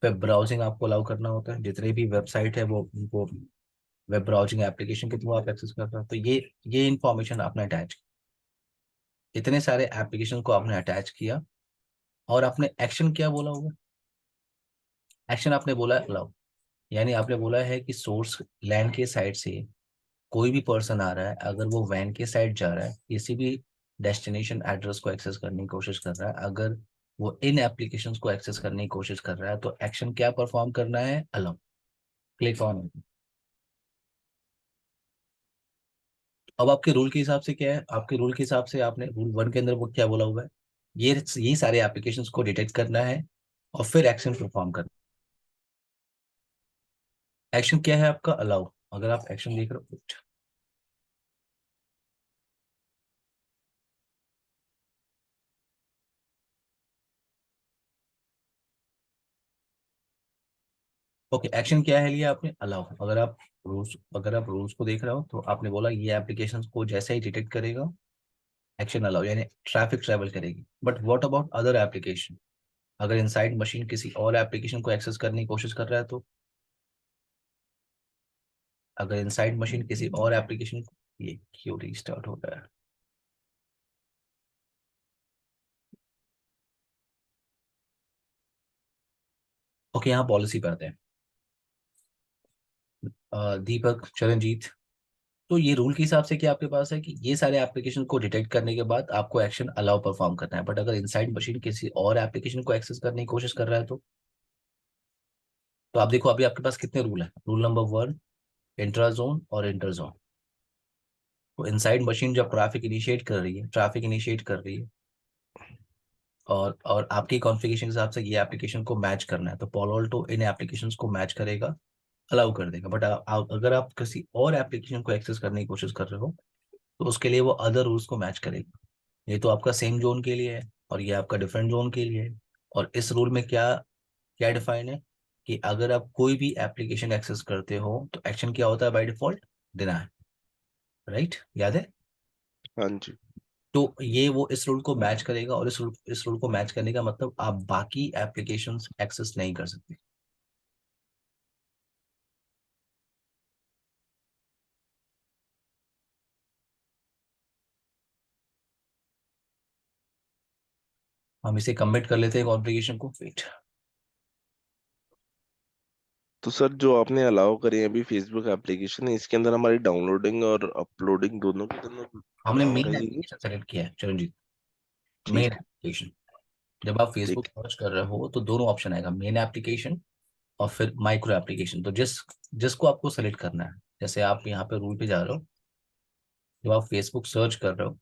[SPEAKER 1] वेब ब्राउजिंग आपको अलाउ करना होता है, जितने भी वेबसाइट है वो उनको वेब ब्राउजिंग एप्लीकेशन के थ्रू आप एक्सेस कर रहे हो। तो ये इन्फॉर्मेशन आपने अटैच, इतने सारे एप्लीकेशन को आपने अटैच किया और आपने एक्शन क्या बोला होगा? एक्शन आपने बोला है अलाउ, यानी आपने बोला है कि सोर्स लैंड के साइड से कोई भी पर्सन आ रहा है, अगर वो वैन के साइड जा रहा है, किसी भी डेस्टिनेशन एड्रेस को एक्सेस करने की कोशिश कर रहा है, अगर वो इन एप्लीकेशंस को एक्सेस करने की कोशिश कर रहा है, तो एक्शन क्या परफॉर्म करना है? अलाउ। Click on. अब आपके रूल के हिसाब से क्या है? आपके रूल के हिसाब से आपने रूल 1 के अंदर वो क्या बोला हुआ है? ये सारे एप्लीकेशंस को डिटेक्ट करना है और फिर एक्शन परफॉर्म करना। एक्शन क्या है आपका? अलाउ। अगर आप एक्शन देख रहे हो, ओके, एक्शन क्या है लिया आपने? अलाउ। अगर आप रूल्स को देख रहे हो तो आपने बोला ये एप्लीकेशंस को जैसे ही डिटेक्ट करेगा, एक्शन अलाउ, यानी ट्रैफिक ट्रेवल करेगी। But what about other application? अगर इनसाइड मशीन किसी और एप्लीकेशन को एक्सेस करने की कोशिश कर रहा है तो, अगर इनसाइड मशीन किसी और एप्लीकेशन, ये क्यों रीस्टार्ट हो रहा है? ओके, यहाँ पॉलिसी पे आते हैं। दीपक चरणजीत, तो ये रूल के हिसाब से क्या आपके पास है कि ये सारे एप्लीकेशन को डिटेक्ट करने के बाद आपको एक्शन अलाउ परफॉर्म करना है, बट अगर इनसाइड मशीन किसी और एप्लीकेशन को एक्सेस करने की कोशिश कर रहा है तो आप देखो अभी आपके पास कितने रूल है। रूल नंबर 1, इंट्रा जोन और इंटर जोन। तो इनसाइड मशीन जब ट्रैफिक इनिशिएट कर रही है और आपकी कॉन्फ़िगरेशन के हिसाब से ये एप्लीकेशन को मैच करना है, तो पोलो अल्टो इन एप्लीकेशंस को मैच करेगा, अलाउ कर देगा। बट अगर आप किसी और एप्लीकेशन को एक्सेस करने की कोशिश कर रहे हो तो उसके लिए वो अदर रूल्स को मैच करेगा। ये तो आपका सेम जोन के लिए है और ये आपका डिफरेंट जोन के लिए है। और इस रूल में क्या क्या डिफाइन है कि अगर आप कोई भी एप्लीकेशन एक्सेस करते हो तो एक्शन क्या होता है बाय डिफॉल्ट? डिनाय। राइट, याद है?
[SPEAKER 2] हाँ जी।
[SPEAKER 1] तो ये वो इस रूल को मैच करेगा और इस रूल को मैच करने का मतलब आप बाकी एप्लीकेशंस एक्सेस नहीं कर सकते। हम इसे कमिट कर लेते हैं कॉन्फ़िगरेशन को। वेट,
[SPEAKER 2] तो सर जो आपने अलाउ करी है अभी फेसबुक एप्लीकेशन है, इसके अंदर हमारी डाउनलोडिंग और अपलोडिंग दोनों के दोनों
[SPEAKER 1] हमने
[SPEAKER 2] अलाउ
[SPEAKER 1] मेन
[SPEAKER 2] रहेगी?
[SPEAKER 1] एप्लीकेशन सेलेक्ट किया है चरणजीत। मेन
[SPEAKER 2] ठीक है।
[SPEAKER 1] एप्लीकेशन, जब आप फेसबुक
[SPEAKER 2] ठीक
[SPEAKER 1] सर्च कर रहे हो तो दोनों ऑप्शन आएगा, मेन एप्लीकेशन और फिर माइक्रो एप्लीकेशन। तो जिसको आपको सेलेक्ट करना है, जैसे आप यहाँ पे रूल पे जा रहे हो, जब आप फेसबुक सर्च कर रहे हो,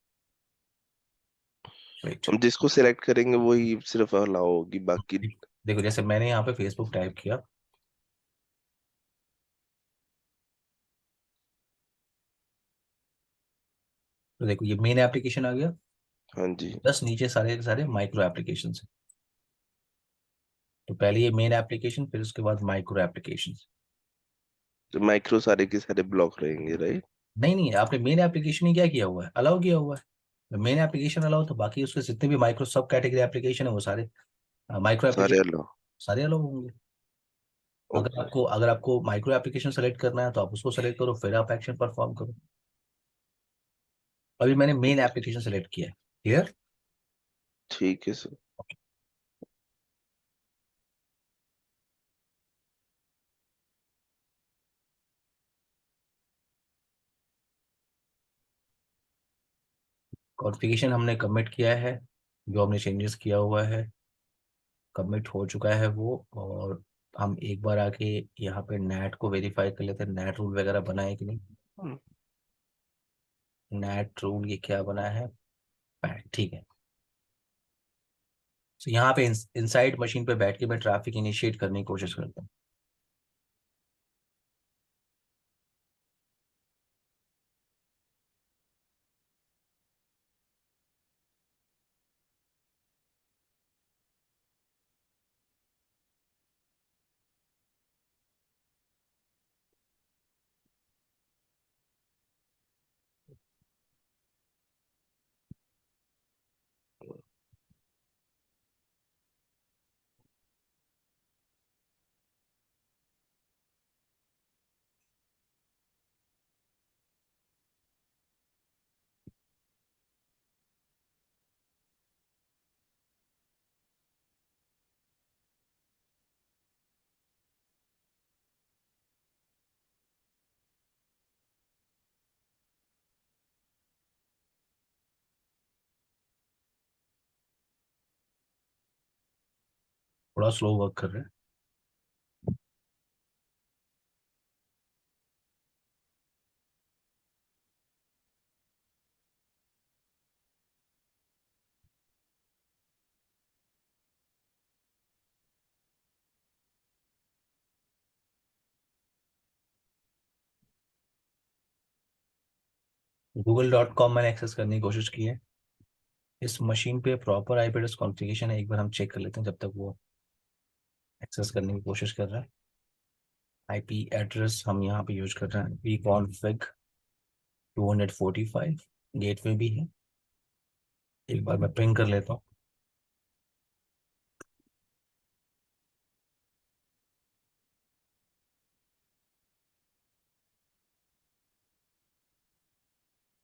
[SPEAKER 2] है।
[SPEAKER 1] राइट,
[SPEAKER 2] हम जिसको सिलेक्ट करेंगे वही सिर्फ अलाउ होगी, बाकी।
[SPEAKER 1] देखो जैसे मैंने यहाँ पे फेसबुक टाइप किया तो देखो ये मेन एप्लीकेशन आ गया।
[SPEAKER 2] हाँ जी।
[SPEAKER 1] बस नीचे सारे के सारे माइक्रो एप्लीकेशन है। तो पहले ये मेन एप्लीकेशन, फिर उसके बाद माइक्रो एप्लीकेशन।
[SPEAKER 2] तो माइक्रो सारे के सारे ब्लॉक रहेंगे, राइट?
[SPEAKER 1] नहीं नहीं, आपने मेन एप्लीकेशन ही क्या किया हुआ है? अलाउ किया हुआ है। मेन एप्लीकेशन अलाउ, तो बाकी उसके जितने भी माइक्रो सब कैटेगरी एप्लीकेशन है वो सारे माइक्रो
[SPEAKER 2] सारे
[SPEAKER 1] एप्लीकेशन
[SPEAKER 2] अलो।
[SPEAKER 1] सारे अलाउ होंगे। अगर
[SPEAKER 2] ओके।
[SPEAKER 1] आपको अगर आपको माइक्रो एप्लीकेशन सेलेक्ट करना है तो आप उसको सेलेक्ट करो, फिर आप एक्शन परफॉर्म करो। अभी मैंने मेन एप्लीकेशन सेलेक्ट किया है। क्लियर?
[SPEAKER 2] ठीक है सर।
[SPEAKER 1] कॉन्फ़िगरेशन हमने कमिट किया है, जो हमने चेंजेस किया हुआ है कमिट हो चुका है वो। और हम एक बार आके यहाँ पे नेट को वेरीफाई कर लेते हैं, नेट रूल वगैरह बना है कि नहीं।
[SPEAKER 2] हम्म।
[SPEAKER 1] नेट रूल ये क्या बना है, ठीक है। तो यहाँ पे इनसाइड मशीन पे बैठ के मैं ट्रैफिक इनिशिएट करने की कोशिश करता हूँ। थोड़ा स्लो वर्क कर रहे हैं। google.com मैंने एक्सेस करने की कोशिश की है। इस मशीन पे प्रॉपर आईपी एड्रेस कॉन्फ़िगरेशन है, एक बार हम चेक कर लेते हैं जब तक वो एक्सेस करने की कोशिश कर रहा है। आईपी एड्रेस हम यहाँ पे यूज कर रहे हैं वी कॉन्फिग 245, गेटवे भी है। एक बार मैं पिंग कर लेता हूँ।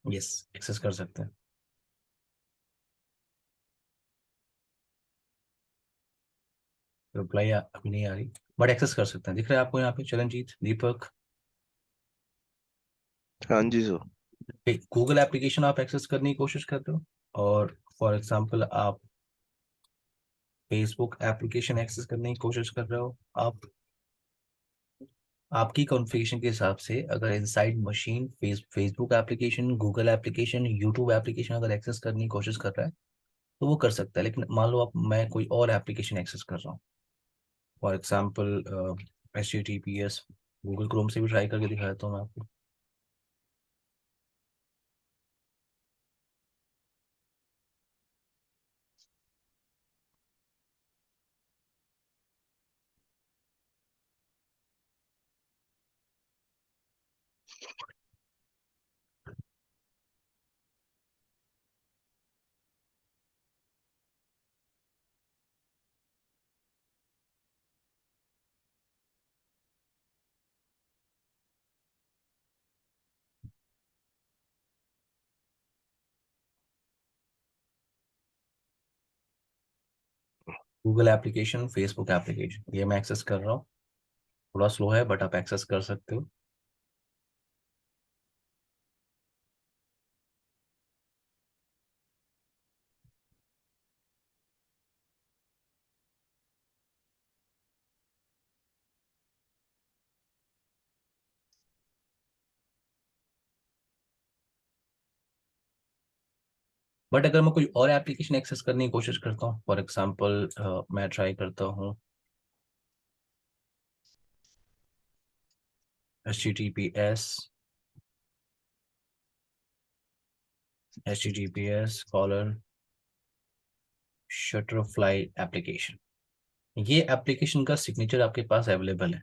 [SPEAKER 1] यस, एक्सेस कर सकते हैं। रिप्लाई अभी नहीं आ रही, बट एक्सेस कर सकते हैं। दिख रहा है आपको यहाँ पे चरणजीत, दीपक?
[SPEAKER 2] हाँ जी सर।
[SPEAKER 1] गूगल एप्लीकेशन आप एक्सेस करने की कोशिश कर रहे हो, और फॉर एग्जांपल आप फेसबुक एप्लीकेशन एक्सेस करने की कोशिश कर रहे हो। आप आपकी कॉन्फ़िगरेशन के हिसाब से अगर inside machine Facebook application, Google application, YouTube application अगर एक्सेस करने की कोशिश कर रहा है तो वो कर सकता है। लेकिन मान लो आप मैं कोई और एप्लीकेशन एक्सेस कर रहा हूँ, for example HTTPS, Google Chrome से भी ट्राई करके दिखा देता हूँ मैं आपको। गूगल एप्लीकेशन, फेसबुक एप्लीकेशन, ये मैं एक्सेस कर रहा हूँ। थोड़ा स्लो है बट आप एक्सेस कर सकते हो। बट अगर मैं कोई और एप्लीकेशन एक्सेस करने की कोशिश करता हूँ, फॉर एग्जांपल मैं ट्राई करता हूँ HTTPS: शटरफ्लाई एप्लीकेशन। ये एप्लीकेशन का सिग्नेचर आपके पास अवेलेबल है।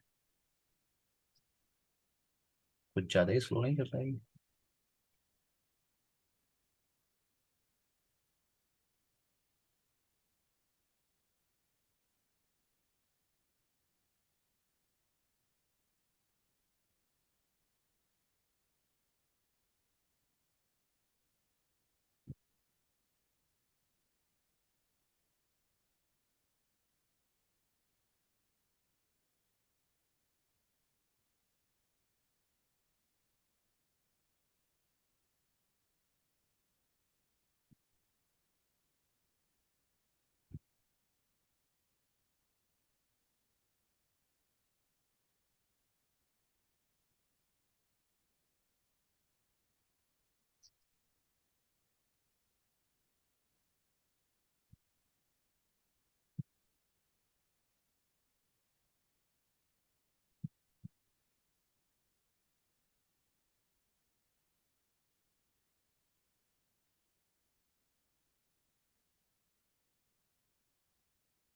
[SPEAKER 1] कुछ ज़्यादा ही स्लो नहीं कर रहा है ये?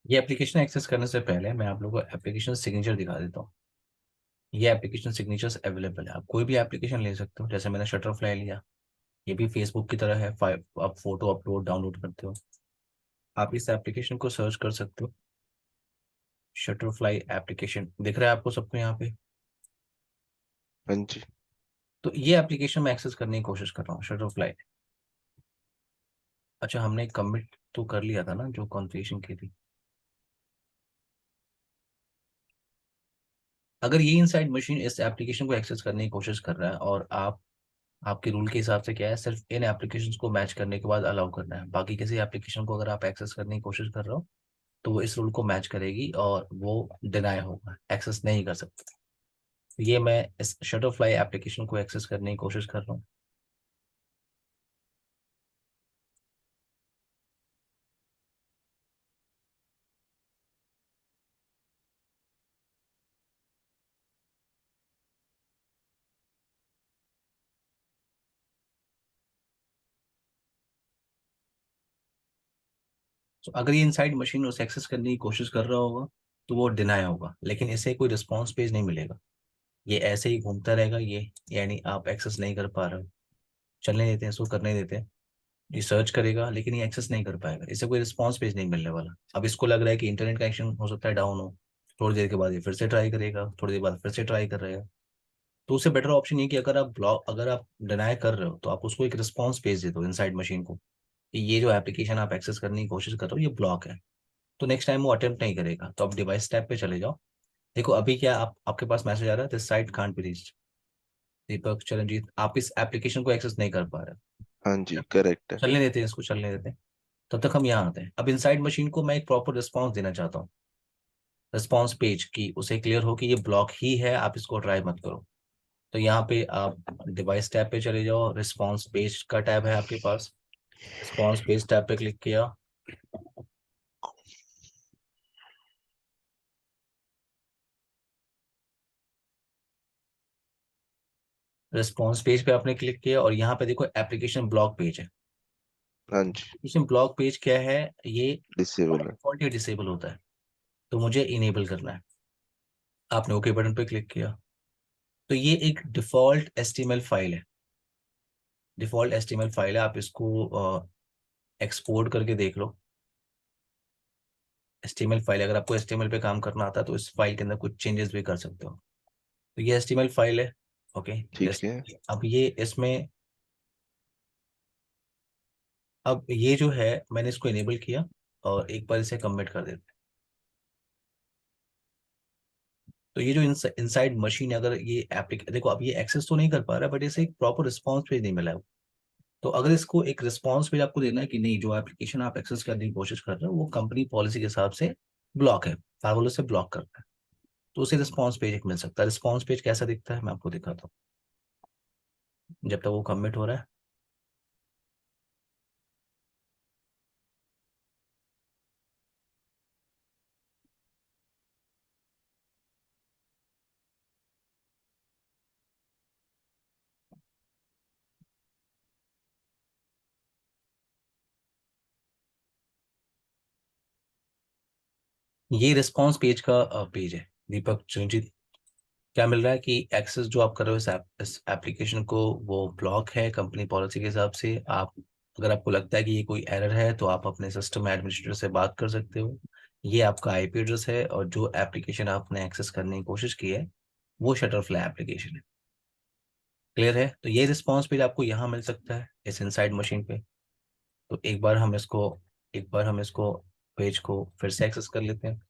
[SPEAKER 1] ये एप्लीकेशन एक्सेस करने से पहले मैं आप लोगों को एप्लीकेशन सिग्नेचर दिखा देता हूँ। ये एप्लीकेशन सिग्नेचर्स अवेलेबल है, आप कोई भी एप्लीकेशन ले सकते हो। जैसे मैंने शटरफ्लाई लिया, ये भी फेसबुक की तरह है, आप फोटो अपलोड डाउनलोड करते हो। आप इस एप्लीकेशन को सर्च कर सकते हो, शटरफ्लाई एप्लीकेशन दिख रहा है आपको सबको यहाँ पे।
[SPEAKER 2] हाँ जी।
[SPEAKER 1] तो ये एप्लीकेशन मैं एक्सेस करने की कोशिश कर रहा हूँ, शटरफ्लाई। अच्छा, हमने कमिट तो कर लिया था ना जो कॉन्फ़िगरेशन की थी। अगर ये इनसाइड मशीन इस एप्लीकेशन को एक्सेस करने की कोशिश कर रहा है और आपके रूल के हिसाब से क्या है, सिर्फ इन एप्लीकेशंस को मैच करने के बाद अलाउ करना है। बाकी किसी एप्लीकेशन को अगर आप एक्सेस करने की कोशिश कर रहे हो तो वो इस रूल को मैच करेगी और वो डिनाई होगा, एक्सेस नहीं कर सकते। तो ये मैं इस शटरफ्लाई एप्लीकेशन को एक्सेस करने की कोशिश कर रहा हूँ। तो अगर ये इनसाइड मशीन उसे एक्सेस करने की कोशिश कर रहा होगा तो वो डिनाई होगा, लेकिन इसे कोई रिस्पॉन्स पेज नहीं मिलेगा। ये ऐसे ही घूमता रहेगा, ये यानी आप एक्सेस नहीं कर पा रहे हो। चलने देते हैं इसको, करने देते हैं। ये सर्च करेगा लेकिन ये एक्सेस नहीं कर पाएगा, इसे कोई रिस्पॉन्स पेज नहीं मिलने वाला। अब इसको लग रहा है कि इंटरनेट कनेक्शन हो सकता है डाउन हो, थोड़ी देर के बाद ये फिर से ट्राई करेगा, थोड़ी देर बाद फिर से ट्राई कर रहेगा। तो उससे बेटर ऑप्शन ये कि अगर आप डिनाई कर रहे हो तो आप उसको एक रिस्पॉन्स पेज दे दो इनसाइड मशीन को कि ये जो एप्लीकेशन आप एक्सेस करने की कोशिश कर रहे हो ये ब्लॉक है। तो नेक्स्ट टाइम वो अटेम्प्ट नहीं करेगा। तो आप डिवाइस टैब पे चले जाओ। देखो अभी क्या आपके पास मैसेज आ रहा है, this site can't be reached. Deepak Charanjit, आप इस एप्लीकेशन को एक्सेस नहीं कर पा रहे।
[SPEAKER 2] हाँ जी, करेक्ट है।
[SPEAKER 1] चलने देते हैं इसको, चलने देते हैं। तब तक हम यहाँ आते हैं। अब इनसाइड मशीन को मैं एक प्रॉपर रिस्पॉन्स देना चाहता हूँ, रिस्पॉन्स पेज की उसे क्लियर हो कि ये ब्लॉक ही है, आप इसको ट्राई मत करो। तो यहाँ पे आप डिवाइस टैब पे चले जाओ, रिस्पॉन्स पेज का टैब है आपके पास। रिस्पॉन्स पेज टैब पे क्लिक किया, रिस्पॉन्स पेज पे आपने क्लिक किया और यहाँ पे देखो एप्लीकेशन ब्लॉक पेज है।
[SPEAKER 2] हाँ जी,
[SPEAKER 1] एप्लीकेशन ब्लॉक पेज क्या है, ये
[SPEAKER 2] डिसेबल है।
[SPEAKER 1] डिफॉल्ट डिसेबल होता है, तो मुझे इनेबल करना है। आपने ओके बटन पे क्लिक किया, तो ये एक डिफॉल्ट एचटीएमएल फाइल है। डिफॉल्ट एचटीएमएल फाइल है, आप इसको एक्सपोर्ट करके देख लो। एचटीएमएल फाइल, अगर आपको एचटीएमएल पे काम करना आता है तो इस फाइल के अंदर कुछ चेंजेस भी कर सकते हो। तो ये एचटीएमएल फाइल है। ओके,
[SPEAKER 2] ठीक है।
[SPEAKER 1] अब ये इसमें, अब ये जो है मैंने इसको इनेबल किया और एक बार इसे कमिट कर देते हैं। तो ये जो इनसाइड मशीन, अगर ये एप्लीकेशन देखो, अब ये एक्सेस तो नहीं कर पा रहा है बट इसे एक प्रॉपर रिस्पॉन्स पेज नहीं मिला है। तो अगर इसको एक रिस्पॉन्स पेज आपको देना है कि नहीं, जो एप्लीकेशन आप एक्सेस करने की कोशिश कर रहे हो वो कंपनी पॉलिसी के हिसाब से ब्लॉक है, फायरवॉल से ब्लॉक करता है, तो उसे रिस्पॉन्स पेज एक मिल सकता है। रिस्पॉन्स पेज कैसा दिखता है मैं आपको दिखाता हूँ जब तक वो कमिट हो रहा है। ये रिस्पॉन्स पेज का पेज है दीपक चिरंजीत। क्या मिल रहा है कि एक्सेस जो आप कर रहे हो इस एप्लीकेशन को, वो ब्लॉक है कंपनी पॉलिसी के हिसाब से। आप, अगर आपको लगता है कि ये कोई एरर है तो आप अपने सिस्टम एडमिनिस्ट्रेटर से बात कर सकते हो। ये आपका आईपी एड्रेस है और जो एप्लीकेशन आपने एक्सेस करने की कोशिश की है वो शटरफ्लाई एप्लीकेशन है। क्लियर है? तो ये रिस्पॉन्स पेज आपको यहाँ मिल सकता है इस इनसाइड मशीन पे। तो एक बार हम इसको पेज को फिर से एक्सेस कर लेते हैं।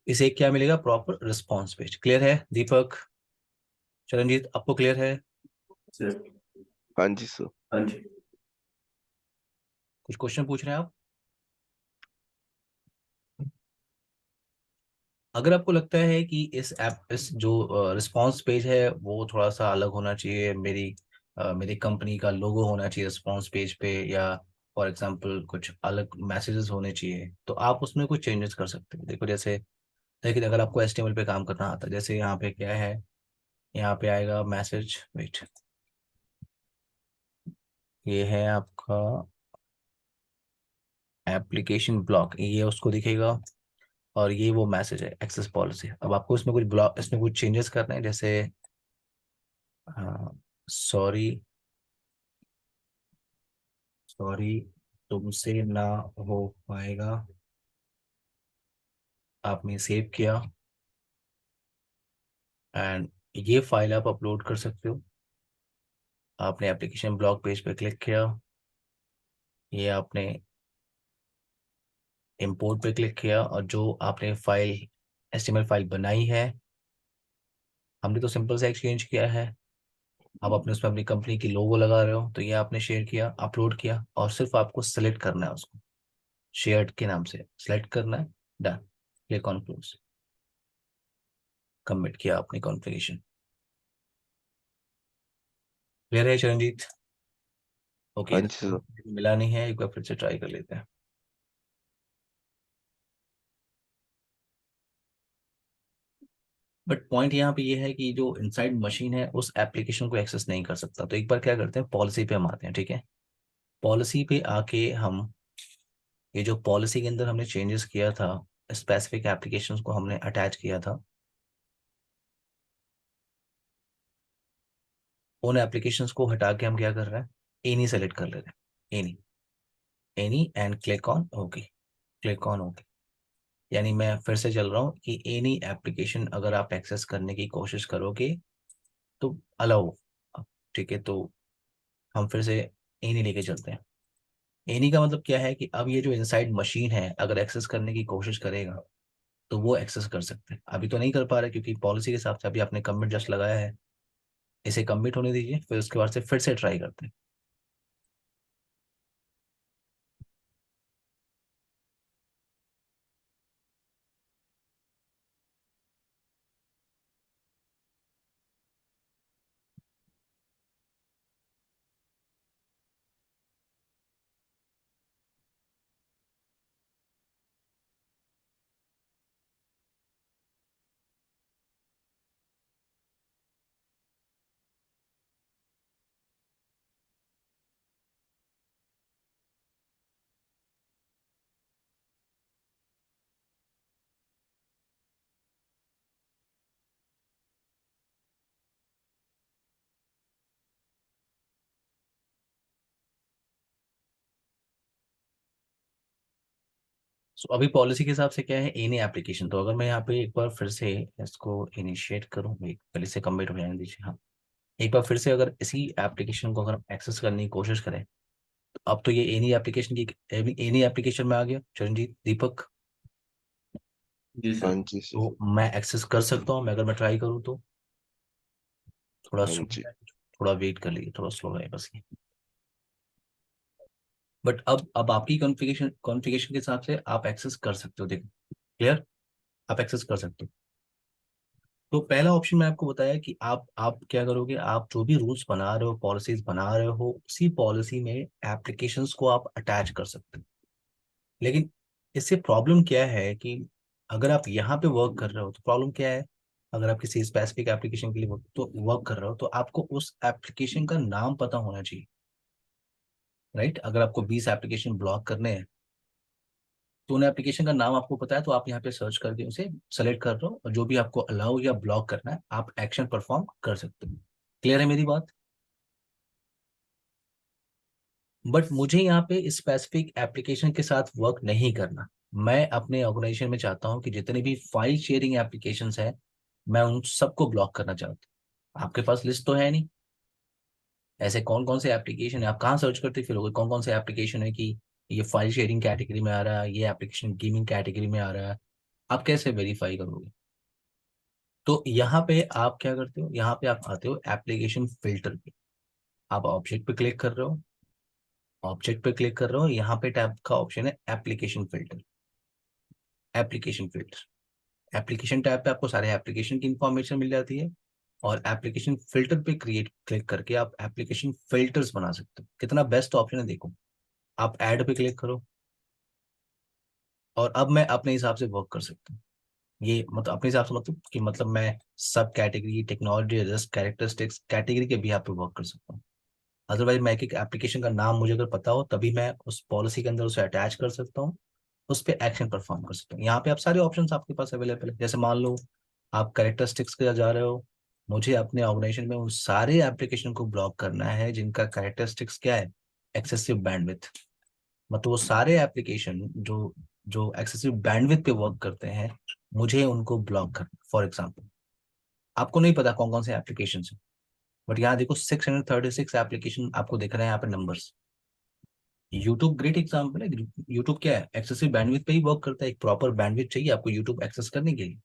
[SPEAKER 1] इसे क्या मिलेगा, प्रॉपर रिस्पॉन्स पेज। क्लियर है दीपक चरणजीत, आपको क्लियर है?
[SPEAKER 3] सर।
[SPEAKER 2] हाँ जी सर।
[SPEAKER 3] हाँ जी।
[SPEAKER 1] कुछ क्वेश्चन पूछ रहे हैं आप? अगर आपको लगता है कि इस जो रिस्पॉन्स पेज है वो थोड़ा सा अलग होना चाहिए, मेरी कंपनी का लोगो होना चाहिए रिस्पॉन्स पेज पे, या फॉर एग्जांपल कुछ अलग मैसेजेस होने चाहिए, तो आप उसमें कुछ चेंजेस कर सकते हैं। देखो जैसे, लेकिन अगर आपको एचटीएमएल पे काम करना आता है, जैसे यहाँ पे क्या है, यहाँ पे आएगा मैसेज, वेट, ये है आपका एप्लीकेशन ब्लॉक, ये उसको दिखेगा, और ये वो मैसेज है एक्सेस पॉलिसी। अब आपको इसमें कुछ ब्लॉक, इसमें कुछ चेंजेस करने हैं, जैसे सॉरी, सॉरी तुमसे ना हो पाएगा, आपने सेव किया, एंड ये फाइल आप अपलोड कर सकते हो। आपने एप्लीकेशन ब्लॉक पेज पे क्लिक किया, ये आपने इंपोर्ट पे क्लिक किया, और जो आपने फाइल एचटीएमएल फाइल बनाई है, हमने तो सिंपल से एक्सचेंज किया है, अब अपने उसमें अपनी कंपनी की लोगो लगा रहे हो, तो ये आपने शेयर किया, अपलोड किया, और सिर्फ आपको सेलेक्ट करना है उसको, शेयर्ड के नाम से सेलेक्ट करना है, done, click on close, commit किया आपने कॉन्फ़िगरेशन। क्लियर है चरणजीत? ओके,
[SPEAKER 2] हाँ जी सर।
[SPEAKER 1] मिला नहीं है, एक बार फिर से ट्राई कर लेते हैं। बट पॉइंट यहाँ पे ये है कि जो इनसाइड मशीन है उस एप्लीकेशन को एक्सेस नहीं कर सकता, तो एक बार क्या करते हैं, पॉलिसी पे हम आते हैं, ठीक है। पॉलिसी पे आके हम, ये जो पॉलिसी के अंदर हमने चेंजेस किया था, स्पेसिफिक एप्लीकेशंस को हमने अटैच किया था, उन एप्लीकेशंस को हटा के हम क्या कर रहे हैं, एनी सेलेक्ट कर ले रहे हैं, any, any and click on okay, click on okay. यानी मैं फिर से चल रहा हूँ कि एनी एप्लीकेशन अगर आप एक्सेस करने की कोशिश करोगे तो अलाउ, ठीक है। तो हम फिर से एनी लेके चलते हैं। एनी का मतलब क्या है कि अब ये जो इनसाइड मशीन है अगर एक्सेस करने की कोशिश करेगा तो वो एक्सेस कर सकते हैं। अभी तो नहीं कर पा रहे क्योंकि पॉलिसी के हिसाब से अभी आपने कमिट जस्ट लगाया है, इसे कमिट होने दीजिए, फिर उसके बाद से फिर से ट्राई करते हैं। So, अभी पॉलिसी के हिसाब से क्या है, एनी एप्लीकेशन, तो अगर मैं यहाँ पे एक बार फिर से इसको इनिशिएट करूँ, एक पहले से कमिट हो जाने दीजिए, हाँ। एक बार फिर से अगर इसी एप्लीकेशन को अगर हम एक्सेस करने की कोशिश करें, तो अब तो ये एनी एप्लीकेशन की, एनी एप्लीकेशन में आ गया चरणजीत, दीपक।
[SPEAKER 3] जी
[SPEAKER 2] हाँ
[SPEAKER 3] सर।
[SPEAKER 2] जी सर।
[SPEAKER 1] तो मैं एक्सेस कर सकता हूँ, मैं अगर मैं ट्राई करूँ तो, थोड़ा
[SPEAKER 2] हाँ
[SPEAKER 1] स्लो
[SPEAKER 2] जी।
[SPEAKER 1] है, थोड़ा वेट कर लीजिए, थोड़ा स्लो है बस ये। बट अब आपकी कॉन्फ़िगरेशन कॉन्फ़िगरेशन के हिसाब से आप एक्सेस कर सकते हो, देखो, क्लियर, आप एक्सेस कर सकते हो। तो पहला ऑप्शन मैं आपको बताया कि आप क्या करोगे, आप जो भी रूल्स बना रहे हो, पॉलिसीज बना रहे हो, उसी पॉलिसी में एप्लीकेशंस को आप अटैच कर सकते हो। लेकिन इससे प्रॉब्लम क्या है कि अगर आप यहाँ पे वर्क कर रहे हो तो प्रॉब्लम क्या है, अगर आप किसी स्पेसिफिक एप्लीकेशन के लिए वर्क कर रहे हो तो आपको उस एप्लीकेशन का नाम पता होना चाहिए, राइट। अगर आपको 20 एप्लीकेशन ब्लॉक करने हैं तो उन एप्लीकेशन का नाम आपको पता है, तो आप यहाँ पे सर्च करके उसे सेलेक्ट कर रहे हो, और जो भी आपको अलाउ या ब्लॉक करना है आप एक्शन परफॉर्म कर सकते हो। क्लियर है मेरी बात? बट मुझे यहाँ पे स्पेसिफिक एप्लीकेशन के साथ वर्क नहीं करना। मैं अपने ऑर्गेनाइजेशन में चाहता हूँ कि जितने भी फाइल शेयरिंग एप्लीकेशंस हैं मैं उन सबको ब्लॉक करना चाहता हूँ। आपके पास लिस्ट तो है नहीं, ऐसे कौन कौन से एप्लीकेशन है, आप कहाँ सर्च करते फिरोगे कौन कौन से एप्लीकेशन है कि ये फाइल शेयरिंग कैटेगरी में आ रहा है, ये एप्लीकेशन गेमिंग कैटेगरी में आ रहा है, आप कैसे वेरीफाई करोगे? तो यहाँ पे आप क्या करते हो, यहाँ पे आप आते हो एप्लीकेशन फिल्टर पे, आप ऑब्जेक्ट पे क्लिक कर रहे हो, ऑब्जेक्ट पे क्लिक कर रहे हो, यहाँ पे टैब का ऑप्शन है application filter, application filter, application tab पे आपको सारे एप्लीकेशन की इंफॉर्मेशन मिल जाती है, और एप्लीकेशन फिल्टर पे क्रिएट क्लिक करके आप एप्लीकेशन फिल्टर्स बना सकते हो। कितना बेस्ट ऑप्शन है देखो। आप ऐड पे क्लिक करो, और अब मैं अपने हिसाब से वर्क कर सकता हूँ। ये मतलब अपने हिसाब से मतलब कि मतलब मैं सब category, technology, risk, characteristics category के भी यहाँ पे वर्क कर सकता हूँ। अदरवाइज मैं एक एप्लीकेशन का नाम मुझे अगर पता हो तभी मैं उस पॉलिसी के अंदर उसे अटैच कर सकता हूँ, उस पर एक्शन परफॉर्म कर सकते हैं। यहाँ पे आप सारे ऑप्शन आपके पास अवेलेबल है। जैसे मान लो आप कैरेक्टरिस्टिक्स के जा रहे हो, मुझे अपने ऑर्गेनाइजेशन में उन सारे एप्लीकेशन को ब्लॉक करना है जिनका कैरेक्टरिस्टिक्स क्या है, एक्सेसिव बैंडविड्थ। मतलब वो सारे एप्लीकेशन जो जो एक्सेसिव बैंडविड्थ पे वर्क करते हैं, मुझे उनको ब्लॉक करना। फॉर एग्जाम्पल, आपको नहीं पता कौन कौन से एप्लीकेशन है, बट यहाँ देखो 636 एप्लीकेशन आपको दिख रहे हैं यहाँ पे नंबर्स। यूट्यूब ग्रेट एग्जाम्पल है। यूट्यूब क्या है, एक्सेसिव बैंडविड्थ पे ही वर्क करता है। एक प्रॉपर बैंडविड्थ चाहिए आपको यूट्यूब एक्सेस करने के लिए।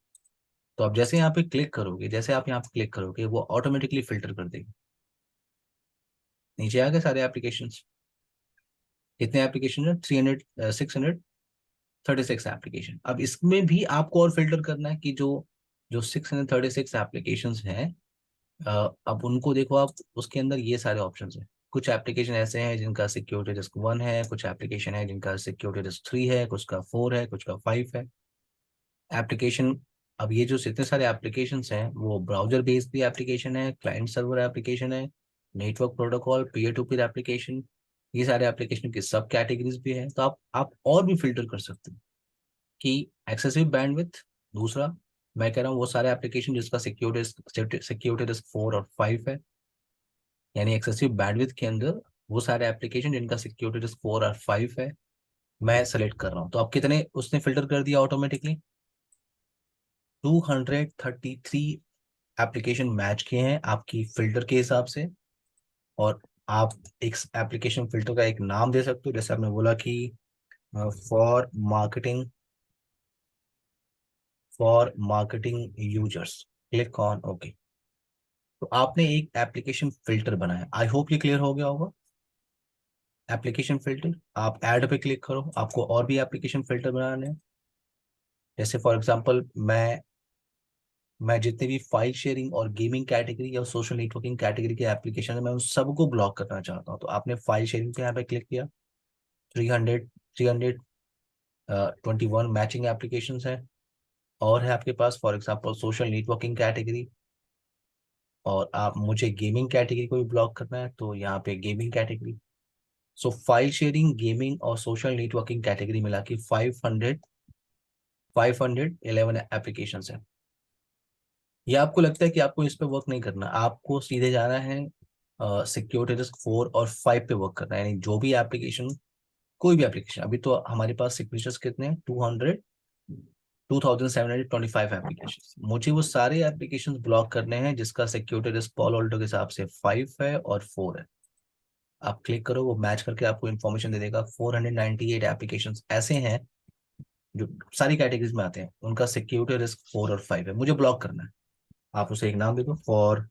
[SPEAKER 1] तो आप जैसे यहाँ पे क्लिक करोगे, जैसे आप यहाँ पे क्लिक करोगे, वो ऑटोमेटिकली फिल्टर कर देगी। नीचे आ गए सारे एप्लीकेशन। कितने एप्लीकेशन है? 636 एप्लीकेशन। अब इसमें भी आपको और फिल्टर करना है कि जो जो 636 एप्लीकेशन हैं, अब उनको देखो आप, उसके अंदर ये सारे ऑप्शन हैं। कुछ एप्लीकेशन ऐसे हैं जिनका सिक्योरिटी रिस्क 1 है, कुछ एप्लीकेशन है जिनका सिक्योरिटी रिस्क 3 है, कुछ का 4 है, कुछ का 5 है एप्लीकेशन। अब ये जो इतने सारे एप्लीकेशन हैं, वो ब्राउजर बेस्ड भी एप्लीकेशन है, क्लाइंट सर्वर एप्लीकेशन है, network protocol, peer to peer application. ये सारे एप्लीकेशन की सब कैटेगरीज भी है। तो आप और भी फिल्टर कर सकते हैं कि एक्सेसिव बैंडविड्थ। दूसरा, मैं कह रहा हूँ वो सारे एप्लीकेशन जिसका सिक्योरिटी रिस्क 4 और 5 है, यानी एक्सेसिव बैंडविड्थ के अंदर वो सारे एप्लीकेशन जिनका सिक्योरिटी रिस्क 4 और 5 है, मैं सेलेक्ट कर रहा हूँ। तो आप कितने उसने फिल्टर कर दिया ऑटोमेटिकली? 233 एप्लीकेशन मैच किए हैं आपकी फिल्टर के हिसाब से। और आप एक एप्लीकेशन फिल्टर का एक नाम दे सकते हो, जैसे आपने बोला कि for marketing, users, click on okay. तो आपने एक एप्लीकेशन फिल्टर बनाया। आई होप ये क्लियर हो गया होगा। एप्लीकेशन फिल्टर, आप ऐड पे क्लिक करो, आपको और भी एप्लीकेशन फिल्टर बनाने हैं। जैसे फॉर एग्जांपल, मैं जितने भी फाइल शेयरिंग और गेमिंग कैटेगरी या सोशल नेटवर्किंग कैटेगरी के एप्लीकेशन है, मैं उन सबको ब्लॉक करना चाहता हूँ। तो आपने फाइल शेयरिंग पे यहाँ पे क्लिक किया, 321 मैचिंग एप्लीकेशन है। और है आपके पास for example social networking category, और आप मुझे गेमिंग कैटेगरी को भी ब्लॉक करना है, तो यहाँ पे गेमिंग कैटेगरी। सो फाइल शेयरिंग, गेमिंग और सोशल नेटवर्किंग कैटेगरी मिला के 511 एप्लीकेशन है। या आपको लगता है कि आपको इस पे वर्क नहीं करना, आपको सीधे जाना है सिक्योरिटी रिस्क 4 और 5 पे वर्क करना है, यानी जो भी एप्लीकेशन, कोई भी एप्लीकेशन। अभी तो हमारे पास सिग्नेचर्स कितने हैं? 2725 एप्लीकेशन। मुझे वो सारे एप्लीकेशन ब्लॉक करने हैं जिसका सिक्योरिटी रिस्क पॉल ऑल्टो के हिसाब से 5 है और 4 है। आप क्लिक करो, वो मैच करके आपको इन्फॉर्मेशन दे देगा। 498 एप्लीकेशन ऐसे हैं जो सारी कैटेगरीज में आते हैं, उनका सिक्योरिटी रिस्क 4 और 5 है, मुझे ब्लॉक करना है। आप उसे एक नाम दे दो, for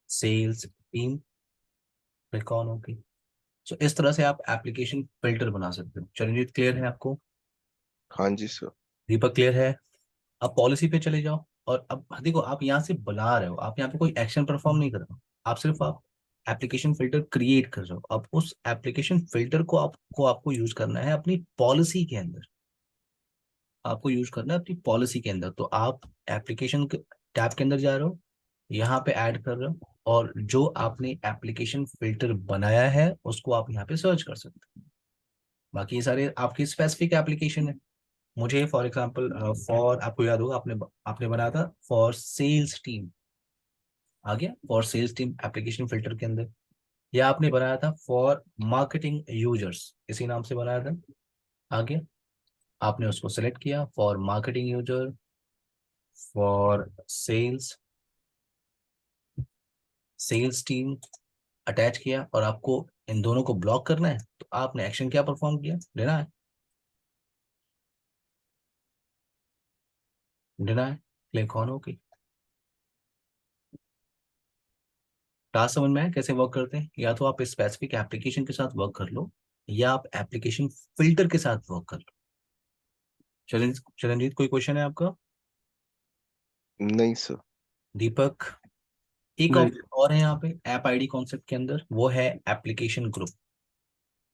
[SPEAKER 1] sales team, click on okay. So इस तरह से आप एप्लीकेशन फिल्टर बना सकते हो। चरणजीत, क्लियर है आपको?
[SPEAKER 2] हाँ जी सर।
[SPEAKER 1] दीपक, क्लियर है? आप पॉलिसी पे चले जाओ। और अब देखो, आप यहाँ से बना रहे हो, आप यहाँ पे कोई एक्शन परफॉर्म नहीं कर रहे हो, आप एप्लीकेशन फिल्टर क्रिएट कर रहे हो। अब उस एप्लीकेशन फिल्टर को आपको यूज करना है अपनी पॉलिसी के अंदर। आपको यूज करना है अपनी पॉलिसी के अंदर। तो आप एप्लीकेशन टैब के अंदर जा रहे हो, यहाँ पे ऐड कर रहे हो, और जो आपने एप्लीकेशन फिल्टर बनाया है उसको आप यहाँ पे सर्च कर सकते हो। बाकी ये सारे आपकी स्पेसिफिक एप्लीकेशन है। मुझे फॉर एग्जांपल, फॉर, आपको याद होगा आपने आपने बनाया था फॉर सेल्स टीम, आ गया for sales team application filter के अंदर। या आपने बनाया था फॉर मार्केटिंग यूजर्स, इसी नाम से बनाया था, आ गया। आपने उसको सेलेक्ट किया, for marketing user, for sales team, attach किया, और आपको इन दोनों को ब्लॉक करना है। तो आपने एक्शन क्या परफॉर्म किया? लेना है, लेना है, क्लिक ऑन ओके। टास्क समझ में आया कैसे वर्क करते हैं? या तो आप स्पेसिफिक एप्लीकेशन के साथ वर्क कर लो, या आप एप्लीकेशन फिल्टर के साथ वर्क कर लो। चरणजीत, कोई क्वेश्चन है आपका?
[SPEAKER 2] नहीं सर।
[SPEAKER 1] दीपक, एक
[SPEAKER 3] नहीं।
[SPEAKER 1] ऑप्शन और है यहाँ पे ऐप आईडी कॉन्सेप्ट के अंदर, वो है एप्लीकेशन ग्रुप।